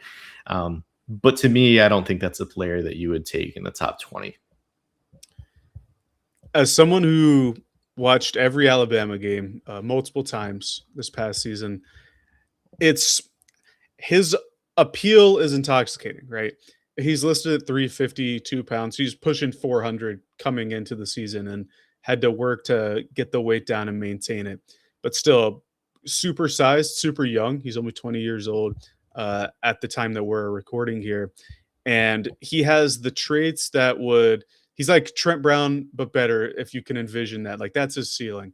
But to me, I don't think that's a player that you would take in the top 20. As someone who watched every Alabama game multiple times this past season, it's his appeal is intoxicating, right? He's listed at 352 pounds. He's pushing 400 coming into the season and had to work to get the weight down and maintain it. But still, super sized, super young. He's only 20 years old at the time that we're recording here. And he has the traits that would, he's like Trent Brown, but better if you can envision that. Like that's his ceiling.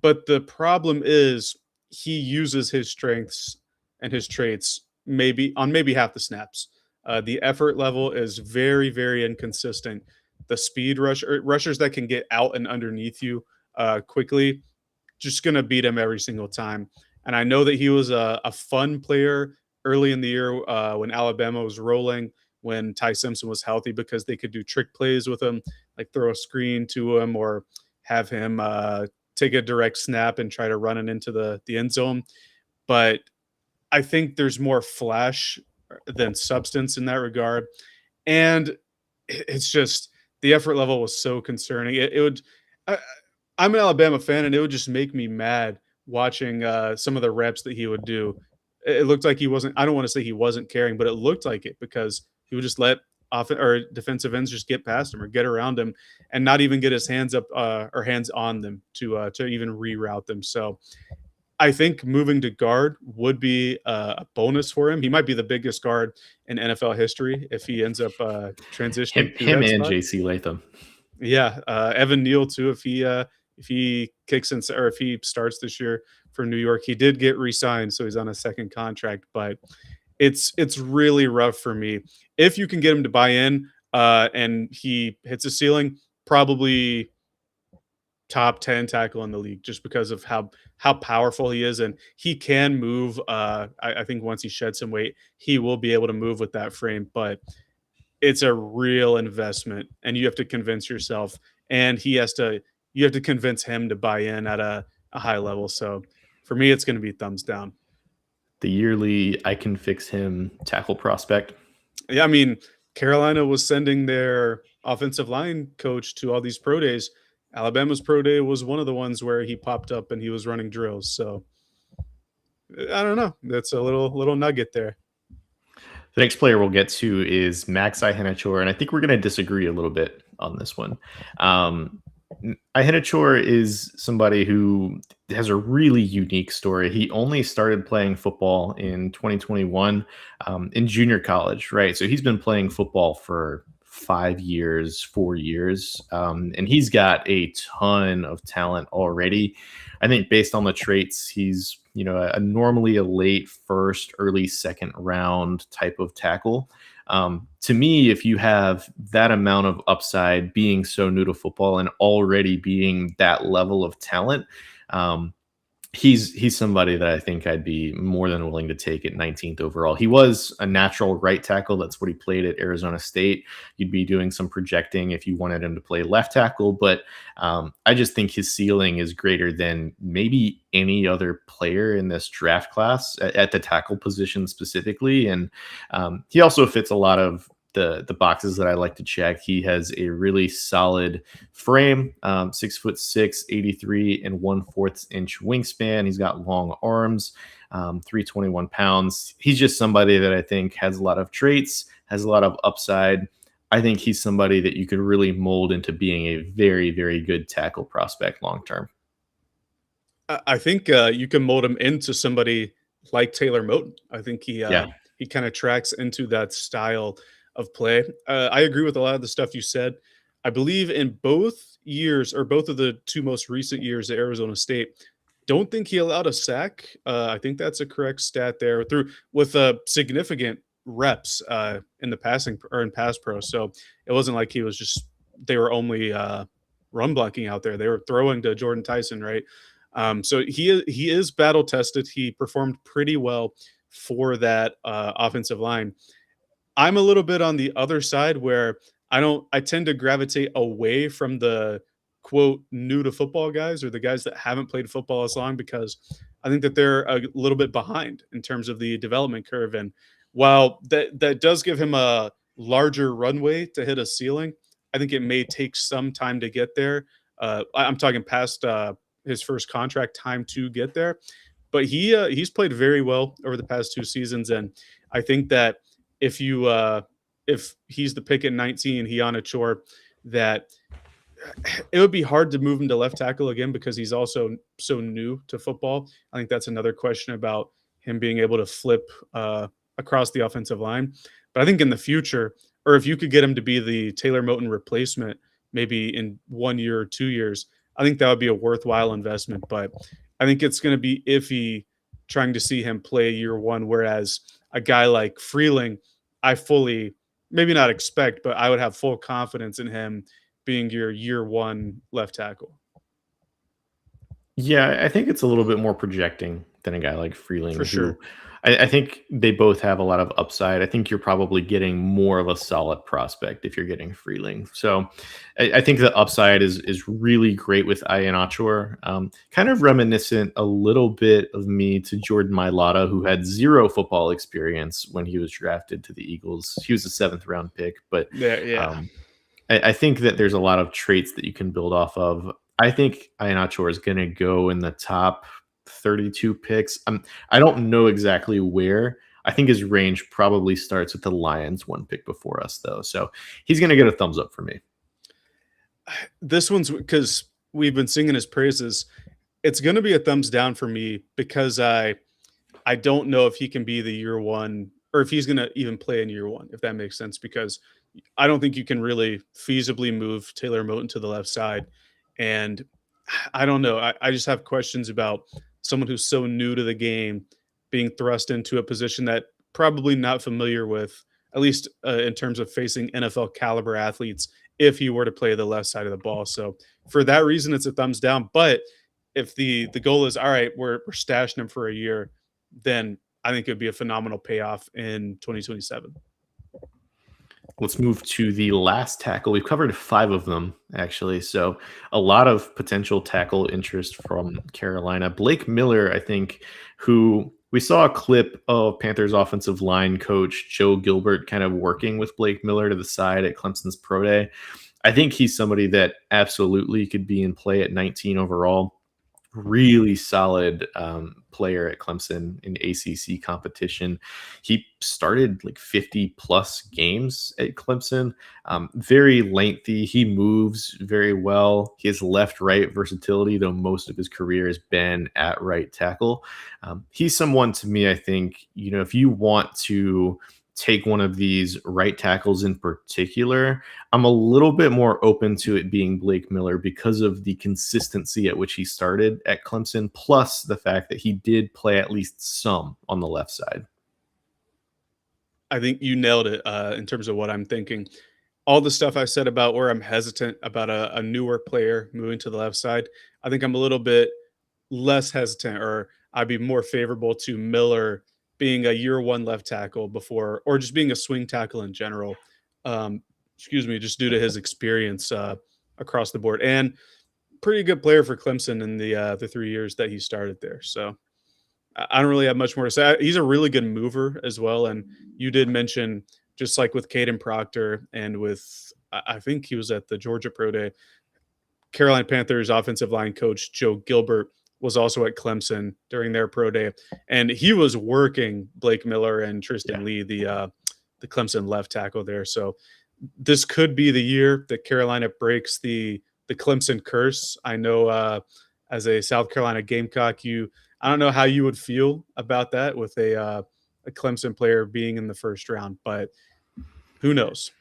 But the problem is he uses his strengths and his traits maybe half the snaps. The effort level is very, very inconsistent. The speed rushers that can get out and underneath you quickly, just gonna beat him every single time. And I know that he was a fun player early in the year when Alabama was rolling, when Ty Simpson was healthy, because they could do trick plays with him, like throw a screen to him or have him take a direct snap and try to run it into the end zone. But I think there's more flash than substance in that regard. And it's just the effort level was so concerning. It would, I, I'm an Alabama fan, and it would just make me mad watching some of the reps that he would do. It looked like he wasn't. I don't want to say he wasn't caring, but it looked like it because he would just let off or defensive ends just get past him or get around him, and not even get his hands up or hands on them to even reroute them. So I think moving to guard would be a bonus for him. He might be the biggest guard in NFL history if he ends up transitioning to Him that and spot. JC Latham. Yeah, Evan Neal too. If he kicks in or if he starts this year for New York, he did get re-signed, so he's on a second contract. But it's really rough for me. If you can get him to buy in and he hits a ceiling, probably top 10 tackle in the league just because of how powerful he is, and he can move. I think once he sheds some weight, he will be able to move with that frame, but it's a real investment and you have to convince yourself, and you have to convince him to buy in at a high level. So for me, it's going to be thumbs down. The yearly I can fix him tackle prospect. Yeah, I mean, Carolina was sending their offensive line coach to all these pro days. Alabama's pro day was one of the ones where he popped up and he was running drills. So I don't know. That's a little nugget there. The next player we'll get to is Max Ihenachor, and I think we're going to disagree a little bit on this one. Ihenachor is somebody who has a really unique story. He only started playing football in 2021 in junior college, right? So he's been playing football for 5 years, 4 years, and he's got a ton of talent already. I think based on the traits, he's normally a late first, early second round type of tackle. To me, if you have that amount of upside, being so new to football and already being that level of talent, he's somebody that I think I'd be more than willing to take at 19th overall. He was a natural right tackle. That's what he played at Arizona State. You'd be doing some projecting if you wanted him to play left tackle, but I just think his ceiling is greater than maybe any other player in this draft class at the tackle position specifically. And he also fits a lot of the boxes that I like to check. He has a really solid frame, 6'6", 83 and 1/4 inch wingspan. He's got long arms, 321 pounds. He's just somebody that I think has a lot of traits, has a lot of upside. I think he's somebody that you could really mold into being a very, very good tackle prospect long term. I think you can mold him into somebody like Taylor Moton. I think Yeah. he kind of tracks into that style of play. I agree with a lot of the stuff you said. I believe in both years, or both of the two most recent years at Arizona State, don't think he allowed a sack. I think that's a correct stat there, through with a significant reps in the passing or in pass pro. So it wasn't like they were only run blocking out there. They were throwing to Jordan Tyson, right? So he is battle tested. He performed pretty well for that offensive line. I'm a little bit on the other side where I tend to gravitate away from the quote new to football guys or the guys that haven't played football as long because I think that they're a little bit behind in terms of the development curve. And while that does give him a larger runway to hit a ceiling, I think it may take some time to get there. I'm talking past his first contract time to get there, but he's played very well over the past 2 seasons, and I think that if you if he's the pick at 19, Hiana Chor, that it would be hard to move him to left tackle again because he's also so new to football. I think that's another question about him being able to flip across the offensive line. But I think in the future, or if you could get him to be the Taylor Moton replacement, maybe in 1 year or 2 years, I think that would be a worthwhile investment. But I think it's going to be iffy trying to see him play year one, whereas a guy like Freeling, I fully, maybe not expect, but I would have full confidence in him being your year one left tackle. Yeah, I think it's a little bit more projecting than a guy like Freeling, For who sure. I think they both have a lot of upside. I think you're probably getting more of a solid prospect if you're getting Freeling. So I think the upside is really great with Ian Achor. Kind of reminiscent a little bit of me to Jordan Mailata, who had zero football experience when he was drafted to the Eagles. He was a 7th round pick, but Yeah. um, I think that there's a lot of traits that you can build off of. I think Iheanacho is going to go in the top 32 picks. I don't know exactly where. I think his range probably starts with the Lions one pick before us, though. So he's going to get a thumbs up for me. This one's because we've been singing his praises. It's going to be a thumbs down for me because I don't know if he can be the year one or if he's going to even play in year one, if that makes sense, because I don't think you can really feasibly move Taylor Moton to the left side. And I don't know. I just have questions about someone who's so new to the game being thrust into a position that probably not familiar with, at least in terms of facing NFL caliber athletes, if he were to play the left side of the ball. So for that reason, it's a thumbs down. But if the goal is all right, we're stashing him for a year, then I think it would be a phenomenal payoff in 2027. Let's move to the last tackle. We've covered 5 of them, actually. So a lot of potential tackle interest from Carolina. Blake Miller, I think, who we saw a clip of Panthers offensive line coach Joe Gilbert kind of working with Blake Miller to the side at Clemson's Pro Day. I think he's somebody that absolutely could be in play at 19 overall. Really solid player at Clemson in ACC competition. He started like 50 plus games at Clemson. Very lengthy. He moves very well. He has left-right versatility, though most of his career has been at right tackle. He's someone to me, I think, if you want to take one of these right tackles in particular, I'm a little bit more open to it being Blake Miller because of the consistency at which he started at Clemson, plus the fact that he did play at least some on the left side. I think you nailed it in terms of what I'm thinking. All the stuff I said about where I'm hesitant about a newer player moving to the left side, I think I'm a little bit less hesitant, or I'd be more favorable to Miller being a year one left tackle before, or just being a swing tackle in general. Um, excuse me, just due to his experience across the board and pretty good player for Clemson in the 3 years that he started there. So I don't really have much more to say. He's a really good mover as well. And you did mention, just like with Caden Proctor and with, I think he was at the Georgia Pro Day, Carolina Panthers offensive line coach Joe Gilbert was also at Clemson during their pro day, and he was working Blake Miller and Tristan Lee, the Clemson left tackle there. So this could be the year that Carolina breaks the Clemson curse. I know as a South Carolina Gamecock, I don't know how you would feel about that with a Clemson player being in the first round, but who knows?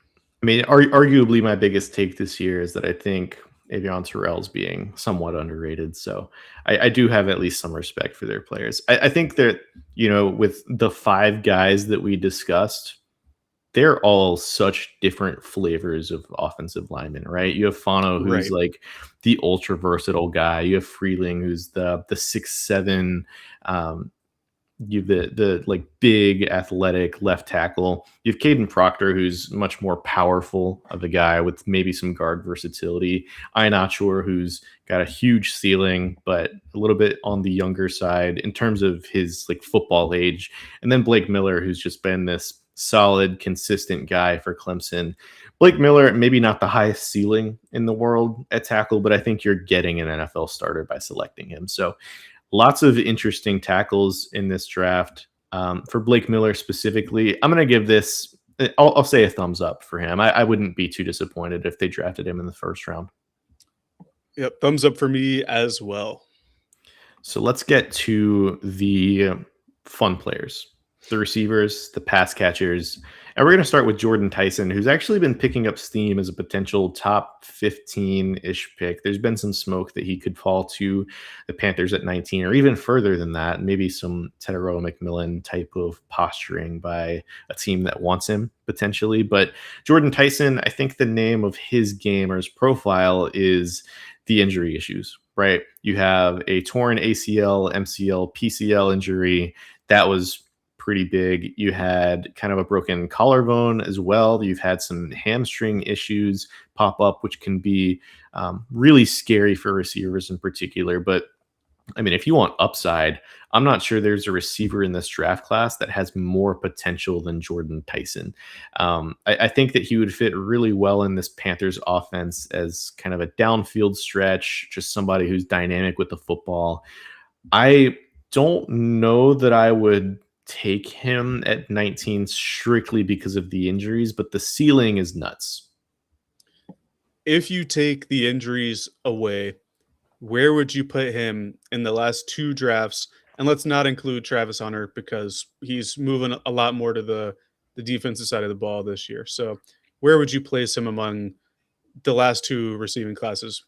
I mean, arguably my biggest take this year is that I think Avion Terrell's being somewhat underrated. So I do have at least some respect for their players. I think that, with the five guys that we discussed, they're all such different flavors of offensive linemen, right? You have Fano, who's Right. like the ultra versatile guy. You have Freeling, who's the 6'7", you the like big athletic left tackle. You have Caden Proctor, who's much more powerful of a guy with maybe some guard versatility. Ianachor, who's got a huge ceiling, but a little bit on the younger side in terms of his like football age. And then Blake Miller, who's just been this solid, consistent guy for Clemson. Blake Miller, maybe not the highest ceiling in the world at tackle, but I think you're getting an NFL starter by selecting him. So lots of interesting tackles in this draft. For Blake Miller specifically, I'm going to give this, I'll say a thumbs up for him. I wouldn't be too disappointed if they drafted him in the first round. Yep, thumbs up for me as well. So let's get to the fun players, the receivers, the pass catchers. And we're going to start with Jordan Tyson, who's actually been picking up steam as a potential top 15-ish pick. There's been some smoke that he could fall to the Panthers at 19 or even further than that, maybe some Teteroa McMillan type of posturing by a team that wants him potentially. But Jordan Tyson, I think the name of his game or his profile is the injury issues, right? You have a torn ACL, MCL, PCL injury. That was pretty big. You had kind of a broken collarbone as well. You've had some hamstring issues pop up, which can be really scary for receivers in particular. But I mean, if you want upside, I'm not sure there's a receiver in this draft class that has more potential than Jordan Tyson. I think that he would fit really well in this Panthers offense as kind of a downfield stretch, just somebody who's dynamic with the football. I don't know that I would take him at 19 strictly because of the injuries, but the ceiling is nuts. If you take the injuries away, where would you put him in the last two drafts? And let's not include Travis Hunter because he's moving a lot more to the defensive side of the ball this year. So, where would you place him among the last two receiving classes?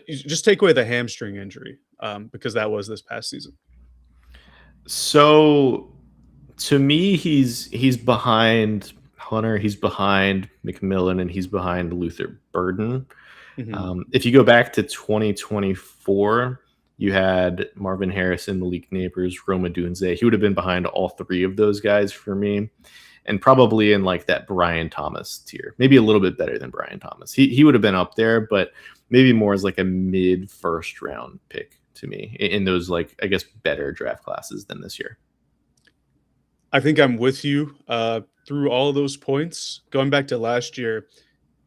Just take away the hamstring injury because that was this past season. So to me, he's behind Hunter, he's behind McMillan, and he's behind Luther Burden. Mhm. If you go back to 2024, you had Marvin Harrison, Malik Neighbors, Roma Dunze. He would have been behind all three of those guys for me, and probably in like that Brian Thomas tier, maybe a little bit better than Brian Thomas. He would have been up there, but maybe more as like a mid first round pick to me in those like I guess better draft classes than this year. I think I'm with you through all of those points. Going back to last year,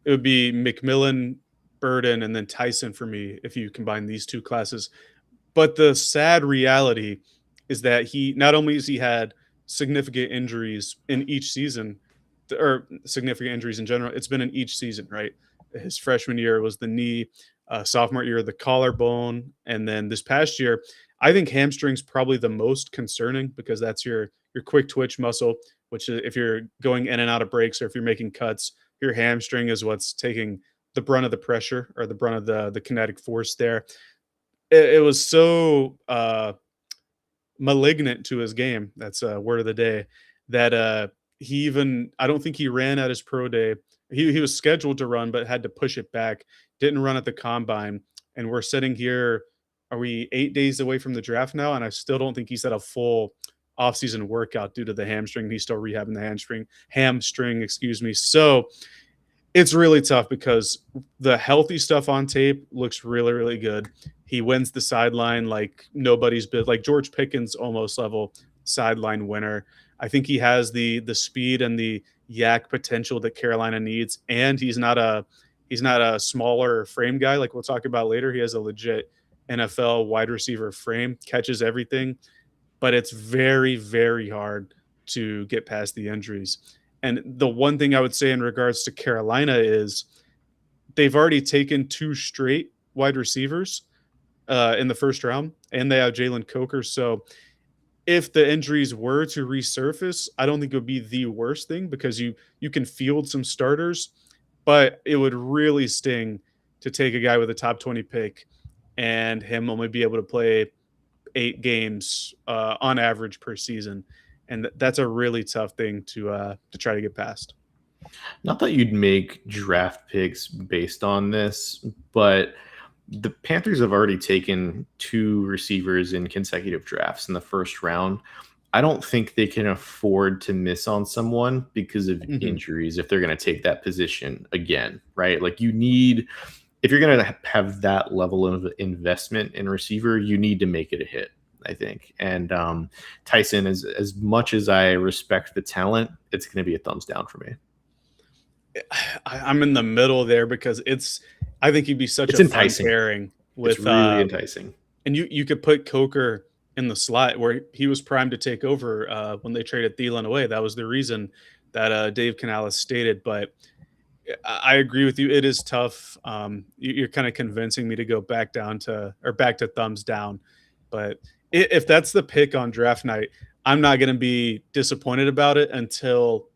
it would be McMillan, Burden, and then Tyson for me if you combine these two classes. But the sad reality is that he not only has he had significant injuries in each season, or significant injuries in general, it's been in each season, right? His freshman year was the knee, sophomore year the collarbone, and then this past year, I think hamstring's probably the most concerning because that's your quick twitch muscle, which if you're going in and out of breaks or if you're making cuts, your hamstring is what's taking the brunt of the pressure or the brunt of the kinetic force there. It was so malignant to his game. That's a word of the day. That he even I don't think he ran at his pro day. He was scheduled to run, but had to push it back. Didn't run at the combine, and we're sitting here. Are we 8 days away from the draft now? And I still don't think he's had a full offseason workout due to the hamstring. He's still rehabbing the hamstring, excuse me. So it's really tough because the healthy stuff on tape looks really, really good. He wins the sideline like nobody's been like George Pickens almost level sideline winner. I think he has the speed and the yak potential that Carolina needs, and he's not a smaller frame guy like we'll talk about later. He has a legit NFL wide receiver frame, catches everything, but it's very, very hard to get past the injuries. And the one thing I would say in regards to Carolina is they've already taken two straight wide receivers in the first round, and they have Jalen Coker. So if the injuries were to resurface, I don't think it would be the worst thing because you can field some starters, but it would really sting to take a guy with a top 20 pick and him only be able to play 8 games on average per season, and that's a really tough thing to try to get past. Not that you'd make draft picks based on this, but the Panthers have already taken 2 receivers in consecutive drafts in the first round. I don't think they can afford to miss on someone because of Mhm. injuries if they're going to take that position again, right? Like you need, if you're going to have that level of investment in receiver, you need to make it a hit, I think. And Tyson, as much as I respect the talent, it's going to be a thumbs down for me. I'm in the middle there because I think he'd be such It's a fun enticing. pairing It's with really enticing. and you could put Coker in the slot where he was primed to take over when they traded Thielen away. That was the reason that Dave Canales stated. But I agree with you. It is tough. You're kind of convincing me to go back down to or back to thumbs down. But if that's the pick on draft night, I'm not going to be disappointed about it until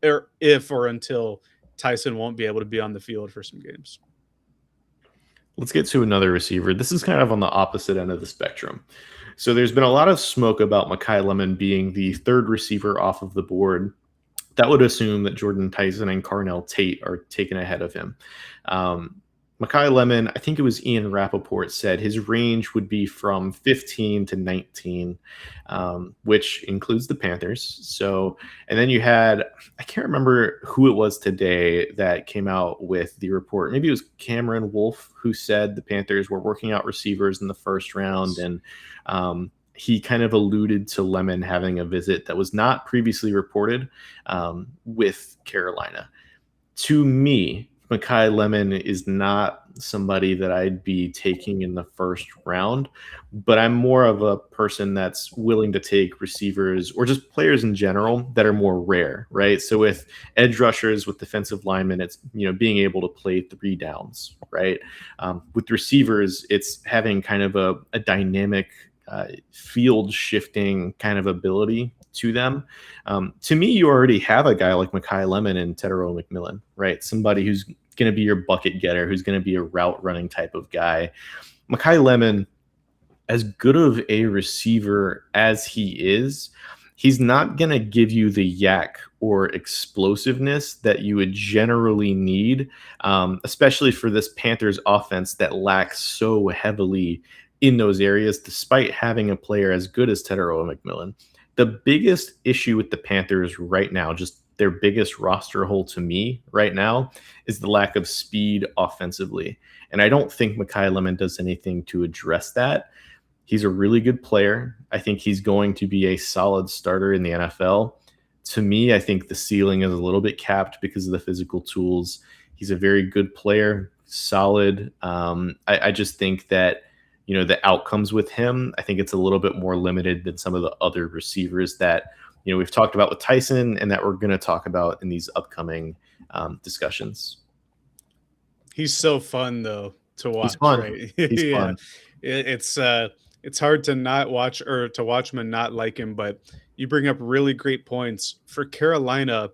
Tyson won't be able to be on the field for some games. Let's get to another receiver. This is kind of on the opposite end of the spectrum. So there's been a lot of smoke about Makai Lemon being the third receiver off of the board. That would assume that Jordan Tyson and Carnell Tate are taken ahead of him. Um, Makai Lemon, I think it was Ian Rappaport, said his range would be from 15 to 19, which includes the Panthers. So, and then you had, I can't remember who it was today that came out with the report. Maybe it was Cameron Wolf who said the Panthers were working out receivers in the first round. And he kind of alluded to Lemon having a visit that was not previously reported with Carolina. To me, Makai Lemon is not somebody that I'd be taking in the first round, but I'm more of a person that's willing to take receivers or just players in general that are more rare, right? So with edge rushers, with defensive linemen, it's being able to play 3 downs, right? With receivers, it's having kind of a dynamic field shifting kind of ability to them. To me, you already have a guy like Makai Lemon and Tedero McMillan, right? Somebody who's going to be your bucket getter, who's going to be a route running type of guy. Makai Lemon, as good of a receiver as he is, he's not going to give you the yak or explosiveness that you would generally need, especially for this Panthers offense that lacks so heavily in those areas, despite having a player as good as Tedero McMillan. The biggest issue with the Panthers right now, just their biggest roster hole to me right now, is the lack of speed offensively. And I don't think Makai Lemon does anything to address that. He's a really good player. I think he's going to be a solid starter in the NFL. To me, I think the ceiling is a little bit capped because of the physical tools. He's a very good player, solid. I just think that the outcomes with him, I think it's a little bit more limited than some of the other receivers that, we've talked about with Tyson and that we're going to talk about in these upcoming discussions. He's so fun though to He's watch, fun. right? He's Yeah. fun. It's hard to not watch or to watch him and not like him, but you bring up really great points. For Carolina,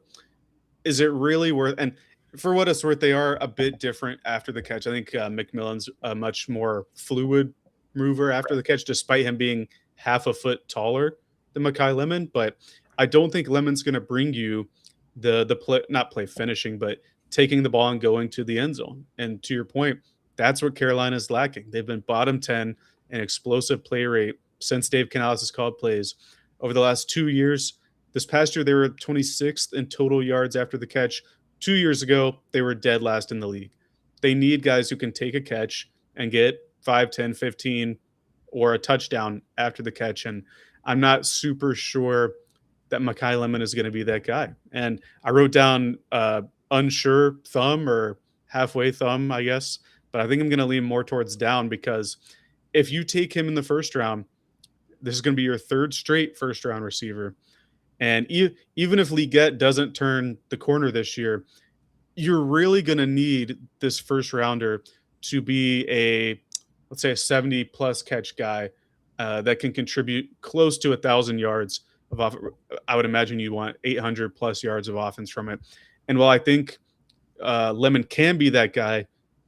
is it really worth and for what it's worth, they are a bit different after the catch. I think McMillan's a much more fluid mover after the catch, despite him being half a foot taller than Makai Lemon. But I don't think Lemon's going to bring you the play, not play finishing, but taking the ball and going to the end zone. And to your point, that's what Carolina's lacking. They've been bottom 10 in explosive play rate since Dave Canales has called plays over the last 2 years. This past year, they were 26th in total yards after the catch. 2 years ago, they were dead last in the league. They need guys who can take a catch and get 5, 10, 15, or a touchdown after the catch. And I'm not super sure that Makai Lemon is going to be that guy. And I wrote down unsure thumb or halfway thumb, I guess. But I think I'm going to lean more towards down because if you take him in the first round, this is going to be your third straight first round receiver. And even if Leggett doesn't turn the corner this year, you're really going to need this first rounder to be let's say a 70 plus catch guy that can contribute close to 1,000 yards of off. I would imagine you want 800 plus yards of offense from it. And while I think Lemon can be that guy,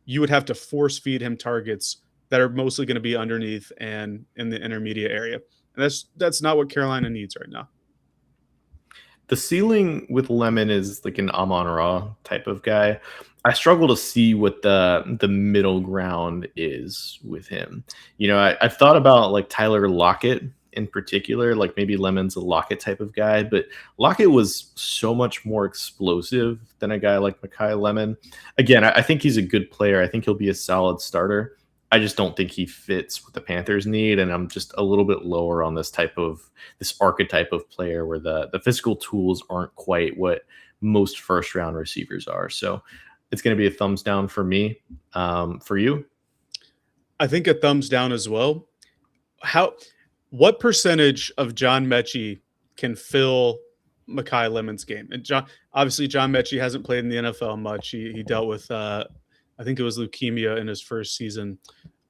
you would have to force feed him targets that are mostly going to be underneath and in the intermediate area. And that's not what Carolina needs right now. The ceiling with Lemon is like an Amon Ra type of guy. I struggle to see what the middle ground is with him. I've thought about like Tyler Lockett in particular, like maybe Lemon's a Lockett type of guy, but Lockett was so much more explosive than a guy like Mekhi Lemon. Again, I think he's a good player. I think he'll be a solid starter. I just don't think he fits what the Panthers need, and I'm just a little bit lower on this archetype of player where the physical tools aren't quite what most first round receivers are. So it's going to be a thumbs down for me. For you, I think a thumbs down as well. What percentage of John Mechie can fill Mekhi Lemon's game? And obviously John Mechie hasn't played in the NFL much. He dealt with I think it was leukemia in his first season.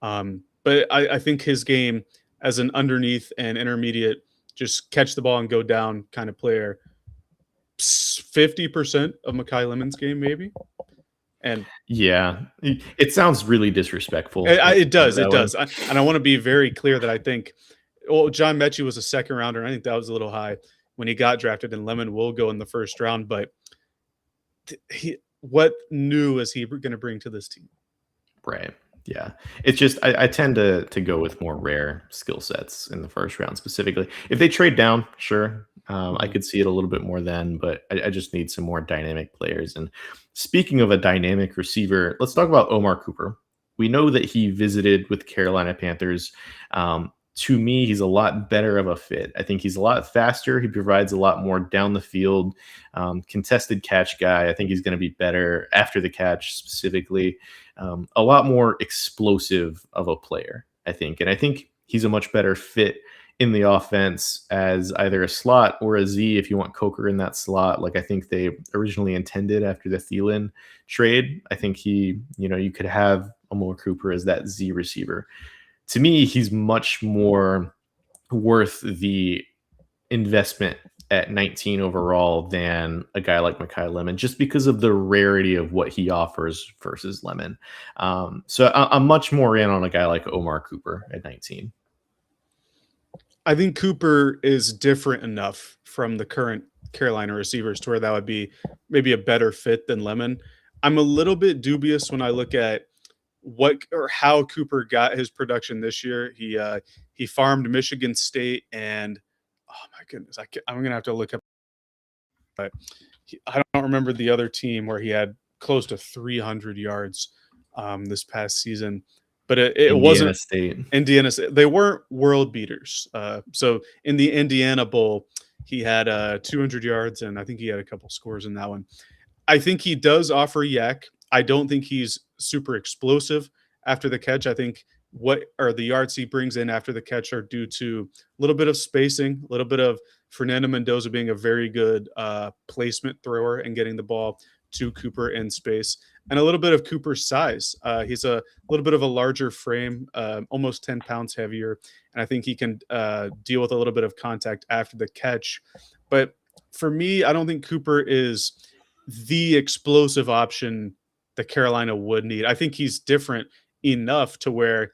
But I think his game as an underneath and intermediate, just catch the ball and go down kind of player, 50% of Mekhi Lemon's game, maybe. And yeah, it sounds really disrespectful. It does. And I want to be very clear that I think, John Mechie was a second rounder, and I think that was a little high when he got drafted, and Lemon will go in the first round. But what new is he going to bring to this team? Right. Yeah. It's just I tend to go with more rare skill sets in the first round specifically. If they trade down, sure. I could see it a little bit more then, but I just need some more dynamic players. And speaking of a dynamic receiver, let's talk about Omar Cooper. We know that he visited with Carolina Panthers. To me, he's a lot better of a fit. I think he's a lot faster. He provides a lot more down the field, contested catch guy. I think he's going to be better after the catch specifically. A lot more explosive of a player, I think. And I think he's a much better fit in the offense as either a slot or a Z if you want Coker in that slot, like I think they originally intended after the Thielen trade. I think you could have Omar Cooper as that Z receiver. To me, he's much more worth the investment at 19 overall than a guy like Mekhi Lemon, just because of the rarity of what he offers versus Lemon. So I'm much more in on a guy like Omar Cooper at 19. I think Cooper is different enough from the current Carolina receivers to where that would be maybe a better fit than Lemon. I'm a little bit dubious when I look at how Cooper got his production this year. He farmed Michigan State, and oh my goodness, I'm gonna have to look up. But I don't remember the other team where he had close to 300 yards this past season. But it wasn't State. Indiana State. They weren't world beaters. So in the Indiana Bowl, he had 200 yards, and I think he had a couple scores in that one. I think he does offer yak. I don't think he's super explosive after the catch. I think the yards he brings in after the catch are due to a little bit of spacing, a little bit of Fernando Mendoza being a very good placement thrower and getting the ball to Cooper in space, and a little bit of Cooper's size. He's a little bit of a larger frame, almost 10 pounds heavier, and I think he can deal with a little bit of contact after the catch. But for me, I don't think Cooper is the explosive option that Carolina would need. I think he's different enough to where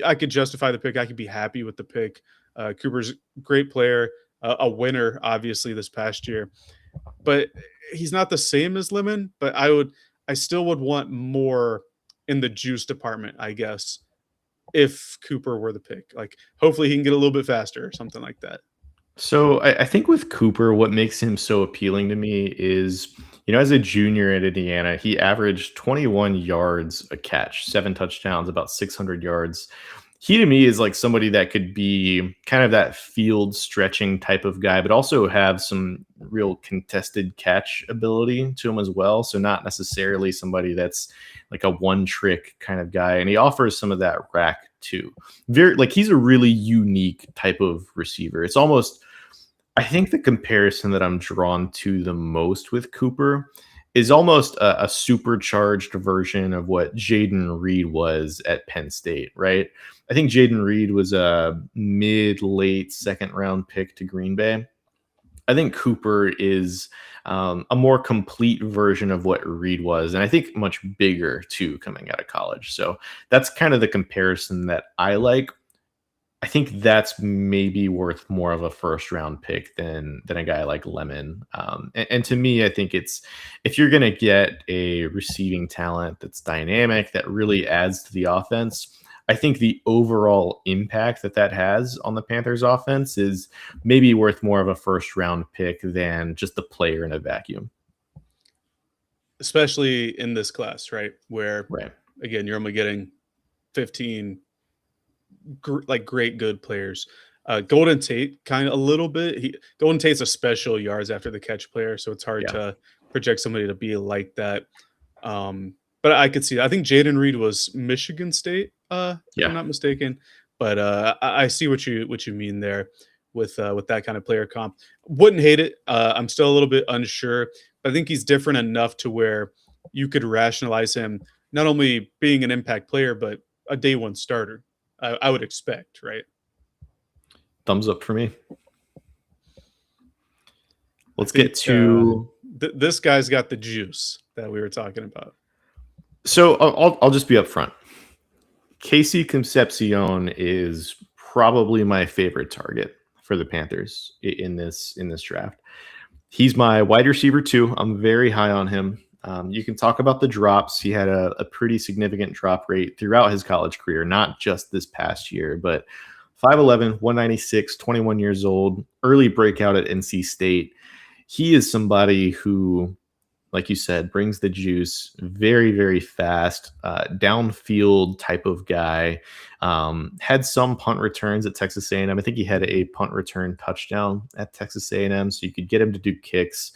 I could justify the pick. I could be happy with the pick. Cooper's a great player, a winner, obviously, this past year. But he's not the same as Lemon, but I still would want more in the juice department, I guess, if Cooper were the pick. Like, hopefully he can get a little bit faster or something like that. So I think with Cooper, what makes him so appealing to me is, as a junior at Indiana, he averaged 21 yards a catch, 7 touchdowns, about 600 yards. He to me is like somebody that could be kind of that field stretching type of guy, but also have some real contested catch ability to him as well. So not necessarily somebody that's like a one trick kind of guy. And he offers some of that rack too. He's a really unique type of receiver. It's almost, I think the comparison that I'm drawn to the most with Cooper is almost a supercharged version of what Jaden Reed was at Penn State, right? I think Jaden Reed was a mid-late second round pick to Green Bay. I think Cooper is a more complete version of what Reed was, and I think much bigger too coming out of college. So that's kind of the comparison that I like. I think that's maybe worth more of a first round pick than a guy like Lemon. And to me, I think it's if you're going to get a receiving talent that's dynamic that really adds to the offense. I think the overall impact that has on the Panthers offense is maybe worth more of a first round pick than just the player in a vacuum. Especially in this class, right? Where, Right. again, you're only getting 15 great good players. Golden Tate kind of a little bit. Golden Tate's a special yards after the catch player, so it's hard Yeah. to project somebody to be like that. But I could see that. I think Jaden Reed was Michigan State, if I'm not mistaken. But I see what you mean there with that kind of player comp. Wouldn't hate it. I'm still a little bit unsure, but I think he's different enough to where you could rationalize him not only being an impact player, but a day one starter. I would expect, right? Thumbs up for me. Let's get to this guy's got the juice that we were talking about. So I'll just be upfront. Casey Concepcion is probably my favorite target for the Panthers in this draft. He's my wide receiver too. I'm very high on him. You can talk about the drops. He had a pretty significant drop rate throughout his college career, not just this past year, but 5'11", 196, 21 years old, early breakout at NC State. He is somebody who, like you said, brings the juice, very, very fast, downfield type of guy. Had some punt returns at Texas A&M. I think he had a punt return touchdown at Texas A&M, so you could get him to do kicks.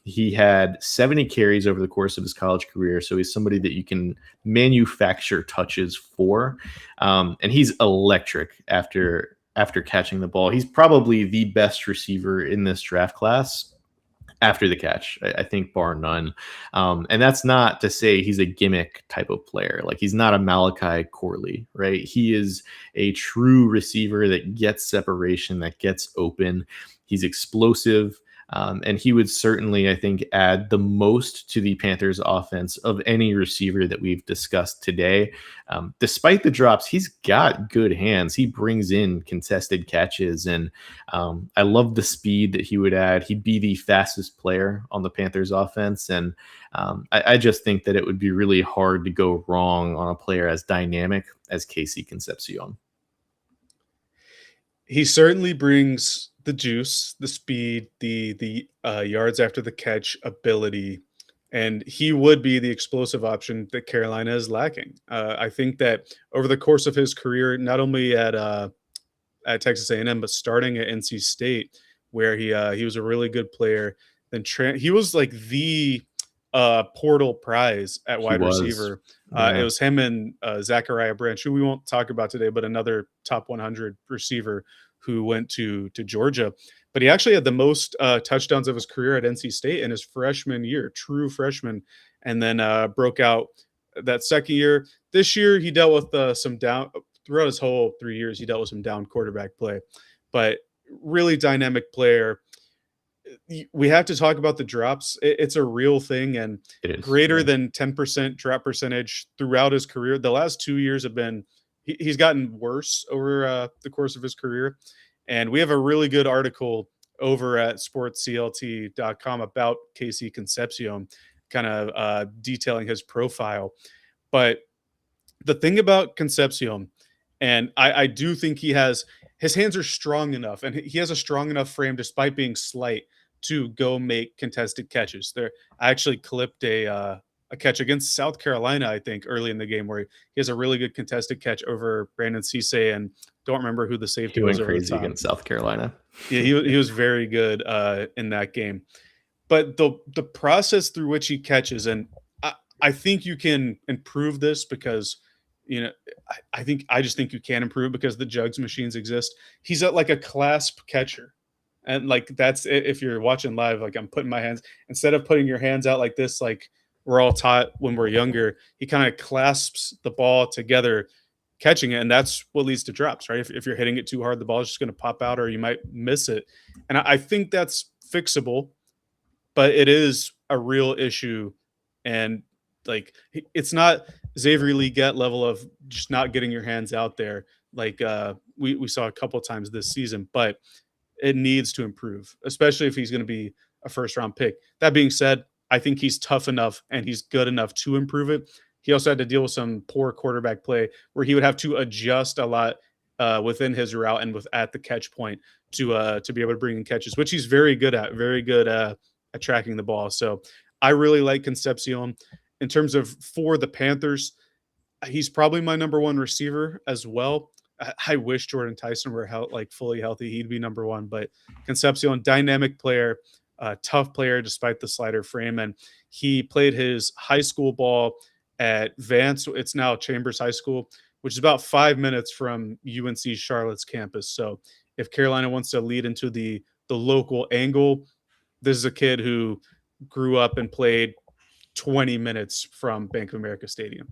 He had 70 carries over the course of his college career, so he's somebody that you can manufacture touches for. And he's electric after catching the ball. He's probably the best receiver in this draft class after the catch, I think, bar none. And that's not to say he's a gimmick type of player. Like, he's not a Malachi Corley, right? He is a true receiver that gets separation, that gets open. He's explosive. And he would certainly, I think, add the most to the Panthers offense of any receiver that we've discussed today. Despite the drops, he's got good hands. He brings in contested catches, and I love the speed that he would add. He'd be the fastest player on the Panthers offense, and I just think that it would be really hard to go wrong on a player as dynamic as Casey Concepcion. He certainly brings the juice, the speed, the yards after the catch ability, and he would be the explosive option that Carolina is lacking. I think that over the course of his career, not only at Texas A&M, but starting at NC State, where he was a really good player. Then he was like the portal prize at wide receiver. It was him and Zachariah Branch, who we won't talk about today, but another top 100 receiver who went to Georgia. But he actually had the most touchdowns of his career at NC State in his freshman year, true freshman, and then broke out that second year. This year, he dealt with some down throughout his whole 3 years. He dealt with some down quarterback play, but really dynamic player. We have to talk about the drops. It's a real thing, and greater than 10% drop percentage throughout his career. The last 2 years have been he's gotten worse over the course of his career. And we have a really good article over at sportsclt.com about Casey Concepcion, kind of detailing his profile. But the thing about Concepcion, and I do think his hands are strong enough, and he has a strong enough frame despite being slight to go make contested catches. I actually clipped a catch against South Carolina, I think, early in the game, where he has a really good contested catch over Brandon Cisse, and don't remember who the safety was over crazy the top. against South Carolina. Yeah, he was very good in that game. But the process through which he catches, and I think you can improve this because, I just think you can improve because the jugs machines exist. He's at like a clasp catcher. And like, that's it. If you're watching live, like, I'm putting my hands, instead of putting your hands out like this, like we're all taught when we're younger, he kind of clasps the ball together, catching it, and that's what leads to drops, right? If you're hitting it too hard, the ball is just going to pop out, or you might miss it. And I think that's fixable, but it is a real issue. And like it's not Xavier Leggett level of just not getting your hands out there like we saw a couple times this season, but it needs to improve, especially if he's going to be a first round pick. That being said, I think he's tough enough and he's good enough to improve it. He also had to deal with some poor quarterback play where he would have to adjust a lot within his route and with at the catch point to be able to bring in catches, which he's very good at, very good at tracking the ball. So I really like Concepcion. In terms of for the Panthers, he's probably my number one receiver as well. I wish Jordan Tyson were like fully healthy. He'd be number one, but Concepcion, dynamic player, tough player despite the slider frame. And he played his high school ball at Vance. It's now Chambers High School, which is about 5 minutes from UNC Charlotte's campus. So if Carolina wants to lead into the local angle, this is a kid who grew up and played 20 minutes from Bank of America Stadium.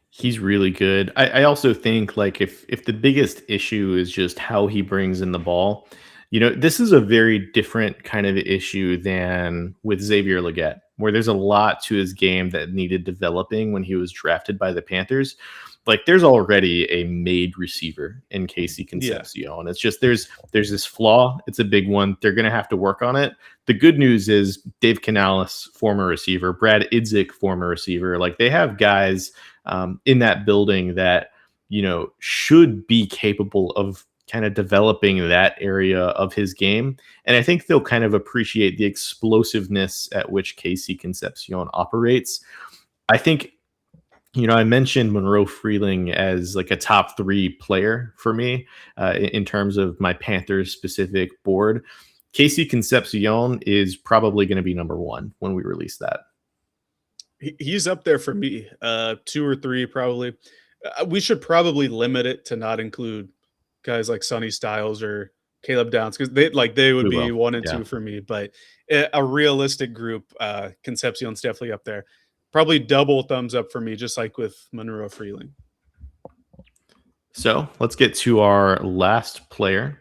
He's really good. I also think like if the biggest issue is just how he brings in the ball, this is a very different kind of issue than with Xavier Leggett, where there's a lot to his game that needed developing when he was drafted by the Panthers. Like there's already a made receiver in Casey Concepcion. Yeah. It's just there's this flaw. It's a big one. They're going to have to work on it. The good news is Dave Canales, former receiver, Brad Idzik, former receiver. Like they have guys in that building that should be capable of kind of developing that area of his game. And I think they'll kind of appreciate the explosiveness at which Casey Concepcion operates. I think I mentioned Monroe Freeling as like a top 3 player for me in terms of my Panthers specific board. Casey Concepcion is probably going to be number 1 when we release that. He's up there for me, 2 or 3 probably. We should probably limit it to not include guys like Sonny Styles or Caleb Downs because they would be 1 and 2 for me. But a realistic group, Concepcion's definitely up there. Probably double thumbs up for me, just like with Monroe Freeling. So let's get to our last player,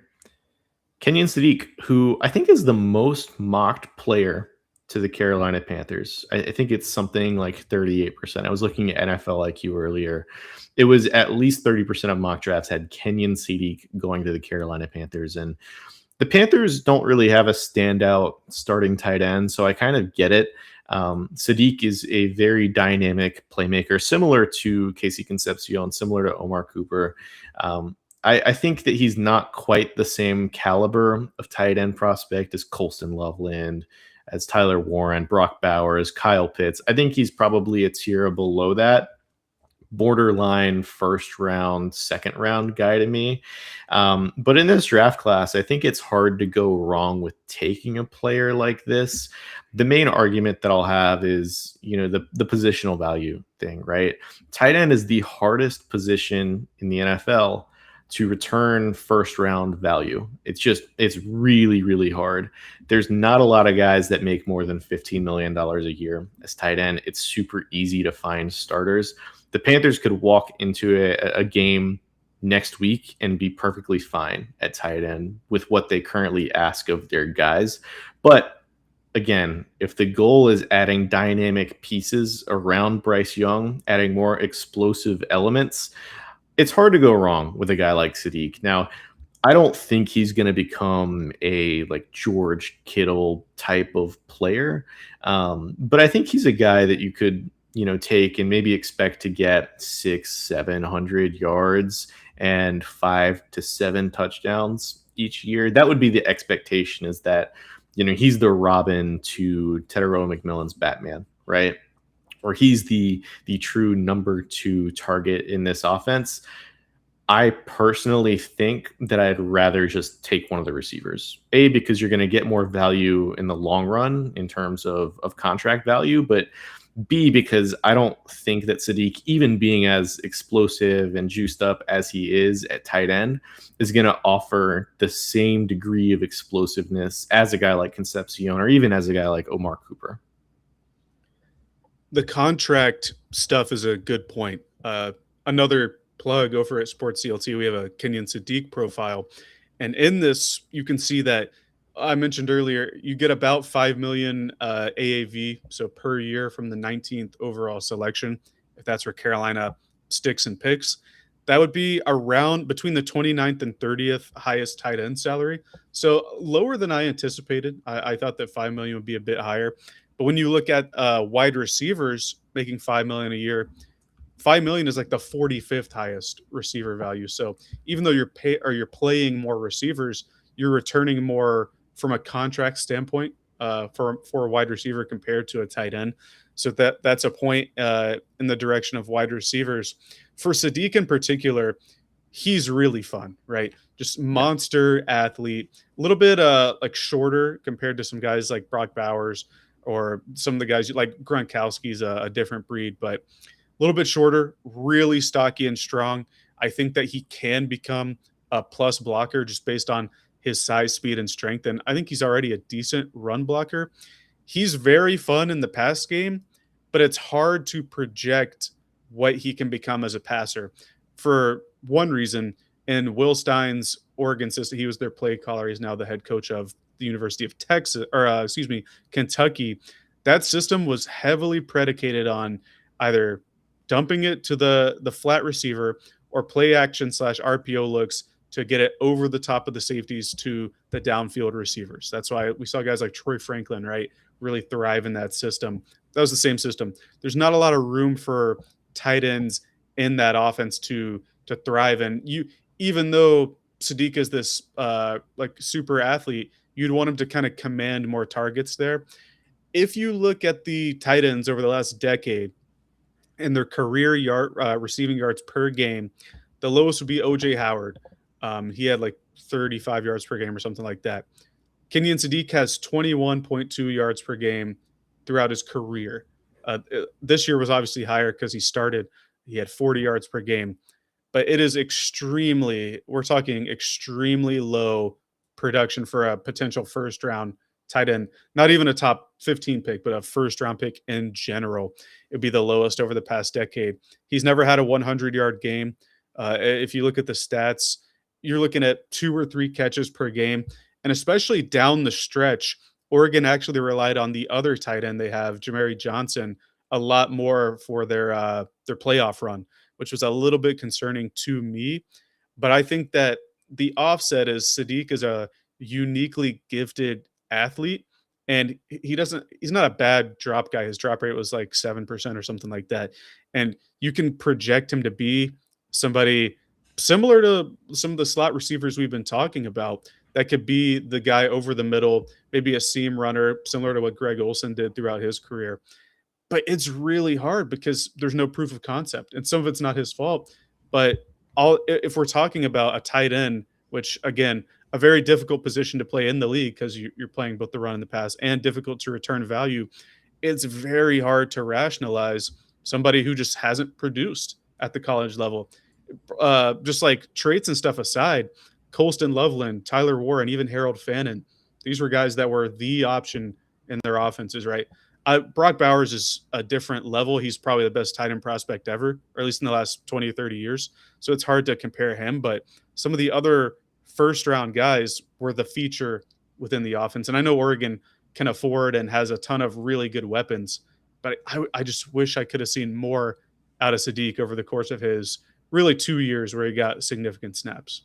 Kenyon Sadiq, who I think is the most mocked player to the Carolina Panthers. I think it's something like 38%. I was looking at NFL IQ earlier. It was at least 30% of mock drafts had Kenyon Sadiq going to the Carolina Panthers. And the Panthers don't really have a standout starting tight end, so I kind of get it. Sadiq is a very dynamic playmaker, similar to Casey Concepcion, similar to Omar Cooper. I think that he's not quite the same caliber of tight end prospect as Colston Loveland, as Tyler Warren, Brock Bowers, Kyle Pitts. I think he's probably a tier below that. Borderline first round, second round guy to me. But in this draft class, I think it's hard to go wrong with taking a player like this. The main argument that I'll have is, the positional value thing, right? Tight end is the hardest position in the NFL to return first round value. It's really, really hard. There's not a lot of guys that make more than $15 million a year as tight end. It's super easy to find starters. The Panthers could walk into a game next week and be perfectly fine at tight end with what they currently ask of their guys. But again, if the goal is adding dynamic pieces around Bryce Young, adding more explosive elements, it's hard to go wrong with a guy like Sadiq. Now, I don't think he's going to become a like George Kittle type of player, but I think he's a guy that you could take and maybe expect to get 600-700 yards and 5 to 7 touchdowns each year. That would be the expectation, is that he's the Robin to Tedero McMillan's Batman, right? Or he's the true number 2 target in this offense. I personally think that I'd rather just take one of the receivers. A, because you're going to get more value in the long run in terms of contract value, but B, because I don't think that Sadiq, even being as explosive and juiced up as he is at tight end, is going to offer the same degree of explosiveness as a guy like Concepcion or even as a guy like Omar Cooper. The contract stuff is a good point. Another plug over at Sports CLT, we have a Kenyon Sadiq profile. And in this, you can see that I mentioned earlier, you get about 5 million AAV, so per year from the 19th overall selection, if that's where Carolina sticks and picks. That would be around between the 29th and 30th highest tight end salary. So lower than I anticipated. I thought that 5 million would be a bit higher. But when you look at wide receivers making 5 million a year, 5 million is like the 45th highest receiver value. So even though you're playing more receivers, you're returning more from a contract standpoint for a wide receiver compared to a tight end. So that's a point in the direction of wide receivers. For Sadiq in particular, he's really fun, right? Just monster athlete, a little bit like shorter compared to some guys like Brock Bowers or some of the guys like Gronkowski's a different breed, but a little bit shorter, really stocky and strong. I think that he can become a plus blocker just based on his size, speed, and strength. And I think he's already a decent run blocker. He's very fun in the pass game, but it's hard to project what he can become as a passer. For one reason, in Will Stein's Oregon system, he was their play caller. He's now the head coach of the University of Texas, or Kentucky. That system was heavily predicated on either dumping it to the flat receiver or play action / RPO looks to get it over the top of the safeties to the downfield receivers. That's why we saw guys like Troy Franklin, right, really thrive in that system. That was the same system. There's not a lot of room for tight ends in that offense to thrive. And even though Sadiq is this like super athlete, you'd want him to kind of command more targets there. If you look at the tight ends over the last decade, in their career receiving yards per game, the lowest would be OJ Howard. He had like 35 yards per game or something like that. Kenyon Sadiq has 21.2 yards per game throughout his career. This year was obviously higher because he had 40 yards per game, but it is we're talking extremely low production for a potential first round tight end, not even a top 15 pick, but a first round pick in general. It'd be the lowest over the past decade. He's never had a 100-yard game. If you look at the stats, you're looking at 2 or 3 catches per game. And especially down the stretch, Oregon actually relied on the other tight end they have, Jamari Johnson, a lot more for their playoff run, which was a little bit concerning to me. But I think that the offset is Sadiq is a uniquely gifted athlete, and he's not a bad drop guy. His drop rate was like 7% or something like that. And you can project him to be somebody similar to some of the slot receivers we've been talking about that could be the guy over the middle, maybe a seam runner, similar to what Greg Olsen did throughout his career. But it's really hard because there's no proof of concept. And some of it's not his fault. But if we're talking about a tight end, which again, a very difficult position to play in the league because you're playing both the run and the pass, and difficult to return value, it's very hard to rationalize somebody who just hasn't produced at the college level. Just like traits and stuff aside, Colston Loveland, Tyler Warren, even Harold Fannin, these were guys that were the option in their offenses, right? Brock Bowers is a different level. He's probably the best tight end prospect ever, or at least in the last 20 or 30 years. So it's hard to compare him. But some of the other first-round guys were the feature within the offense. And I know Oregon can afford and has a ton of really good weapons, but I just wish I could have seen more out of Sadiq over the course of his really 2 years where he got significant snaps.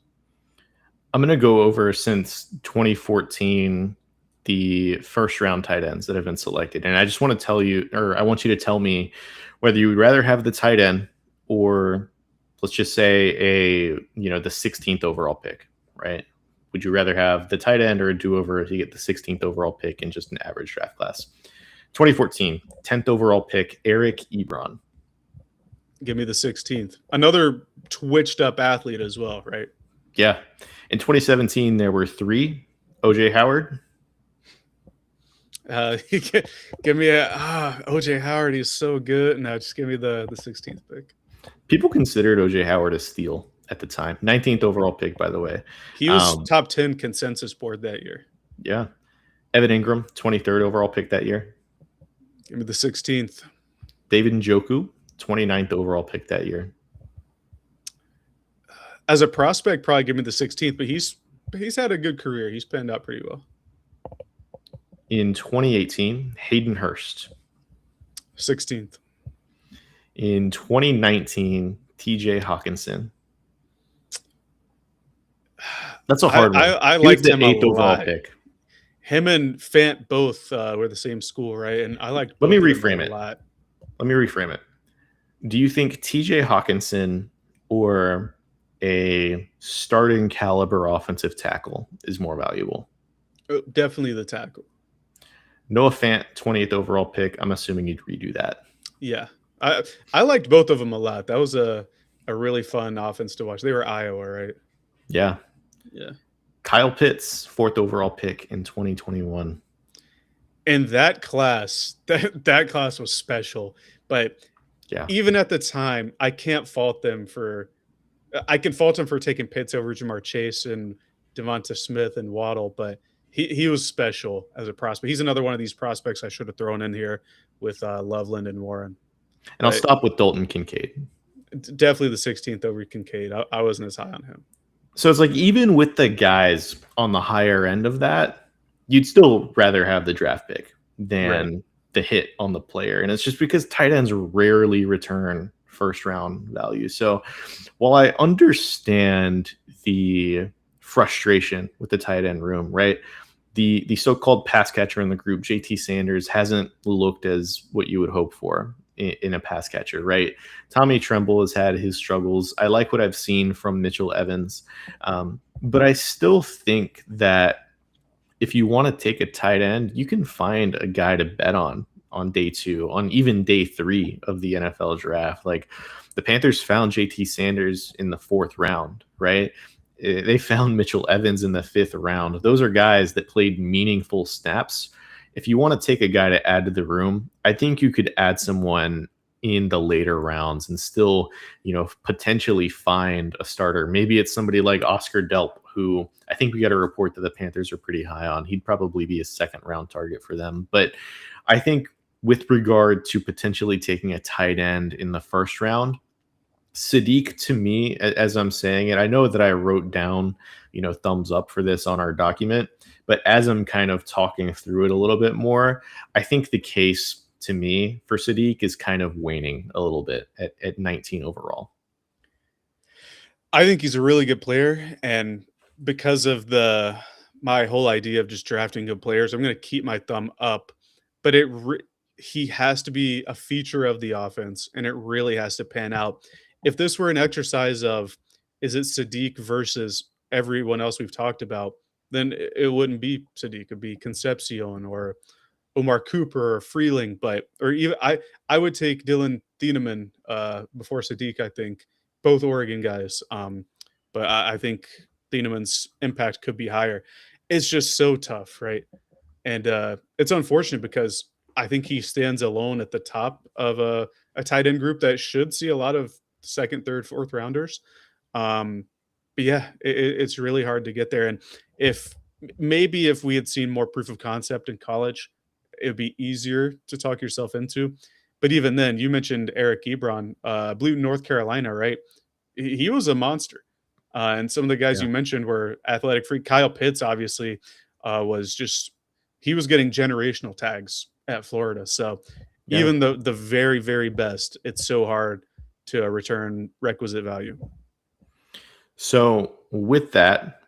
I'm going to go over since 2014 the first round tight ends that have been selected. And I just want to tell you, or I want you to tell me whether you would rather have the tight end or let's just say the 16th overall pick, right? Would you rather have the tight end or a do-over if you get the 16th overall pick in just an average draft class? 2014, 10th overall pick, Eric Ebron. Give me the 16th. Another twitched up athlete as well, right? Yeah. In 2017, there were 3. OJ Howard. Give me OJ Howard. He's so good. No, just give me the 16th pick. People considered OJ Howard a steal at the time. 19th overall pick, by the way. He was top 10 consensus board that year. Yeah. Evan Ingram, 23rd overall pick that year. Give me the 16th. David Njoku, 29th overall pick that year. As a prospect, probably give me the 16th, but he's had a good career. He's panned out pretty well. In 2018, Hayden Hurst. 16th. In 2019, TJ Hawkinson. That's a hard one. I He was liked the him a 8th overall lot. pick. Him and Fant both were the same school, right? And I liked Let both me of them reframe a it. lot. Let me reframe it. Do you think TJ Hawkinson or a starting caliber offensive tackle is more valuable? Definitely the tackle. Noah Fant, 28th overall pick. I'm assuming you'd redo that. Yeah. I liked both of them a lot. That was a really fun offense to watch. They were Iowa, right? Yeah. Yeah. Kyle Pitts, 4th overall pick in 2021. And that class was special. But yeah, even at the time, I can't fault them for I can fault him for taking Pitts over Jamar Chase and Devonta Smith and Waddle, but he was special as a prospect. He's another one of these prospects I should have thrown in here with Loveland and Warren. And I'll stop with Dalton Kincaid. Definitely the 16th over Kincaid. I wasn't as high on him. So it's like even with the guys on the higher end of that, you'd still rather have the draft pick than the hit on the player. And it's just because tight ends rarely return first round value. So while I understand the frustration with the tight end room, right? The so-called pass catcher in the group, JT Sanders, hasn't looked as what you would hope for in a pass catcher, right? Tommy Tremble has had his struggles. I like what I've seen from Mitchell Evans. But I still think that if you want to take a tight end, you can find a guy to bet on day 2, on even day 3 of the NFL draft. Like the Panthers found JT Sanders in the 4th round, right? They found Mitchell Evans in the 5th round. Those are guys that played meaningful snaps. If you want to take a guy to add to the room, I think you could add someone in the later rounds and still, potentially find a starter. Maybe it's somebody like Oscar Delp, who I think we got a report that the Panthers are pretty high on. He'd probably be a 2nd round target for them. But I think with regard to potentially taking a tight end in the 1st round, Sadiq, to me, as I'm saying it, I know that I wrote down, thumbs up for this on our document, but as I'm kind of talking through it a little bit more, I think the case to me for Sadiq is kind of waning a little bit at 19 overall. I think he's a really good player, and because of my whole idea of just drafting good players, I'm going to keep my thumb up, but he has to be a feature of the offense, and it really has to pan out. If this were an exercise of, is it Sadiq versus everyone else we've talked about, then it wouldn't be Sadiq. It'd be Concepcion or Omar Cooper or Freeling, or even I would take Dylan Thieneman before Sadiq. I think both Oregon guys, but I think Thieneman's impact could be higher. It's just so tough, right? And it's unfortunate because I think he stands alone at the top of a tight end group that should see a lot of 2nd, 3rd, 4th rounders. But yeah, it's really hard to get there. And if we had seen more proof of concept in college, it would be easier to talk yourself into. But even then, you mentioned Eric Ebron, I believe North Carolina, right? He was a monster. And some of the guys you mentioned were athletic freak. Kyle Pitts, obviously, he was getting generational tags at Florida. So even the very, very best, it's so hard to return requisite value. So with that,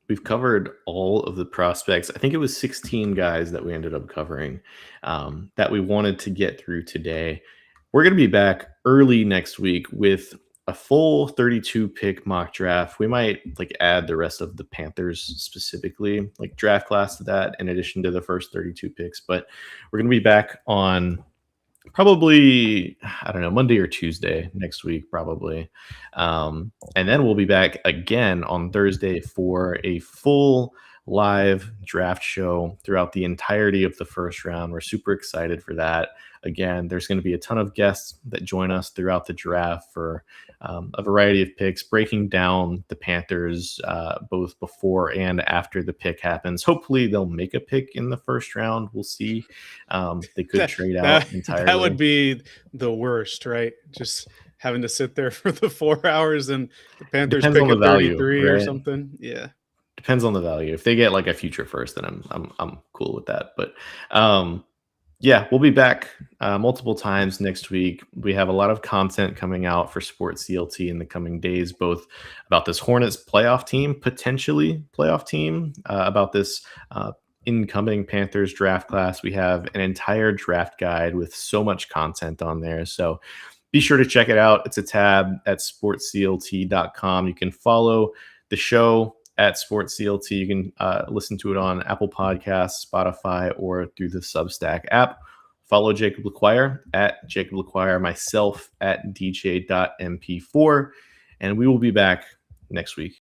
we've covered all of the prospects. I think it was 16 guys that we ended up covering that we wanted to get through today. We're going to be back early next week with a full 32 pick mock draft. We might add the rest of the Panthers specifically, draft class to that in addition to the first 32 picks. But we're going to be back on probably, I don't know, Monday or Tuesday next week, probably. And then we'll be back again on Thursday for a full live draft show throughout the entirety of the 1st round. We're super excited for that. Again, there's going to be a ton of guests that join us throughout the draft for a variety of picks, breaking down the Panthers both before and after the pick happens. Hopefully they'll make a pick in the 1st round. We'll see. They could trade out entirely. That would be the worst, right? Just having to sit there for the 4 hours and the Panthers Depends on pick the at value, 33 or right? something. Yeah. Depends on the value. If they get like a future first, then I'm cool with that. But um, yeah, we'll be back multiple times next week. We have a lot of content coming out for Sports CLT in the coming days, both about this Hornets playoff team, potentially playoff team, about this incoming Panthers draft class. We have an entire draft guide with so much content on there. So be sure to check it out. It's a tab at sportsclt.com. You can follow the show at SportsCLT. You can listen to it on Apple Podcasts, Spotify, or through the Substack app. Follow Jacob LaQuire at Jacob LaQuire, myself at dj.mp4, and we will be back next week.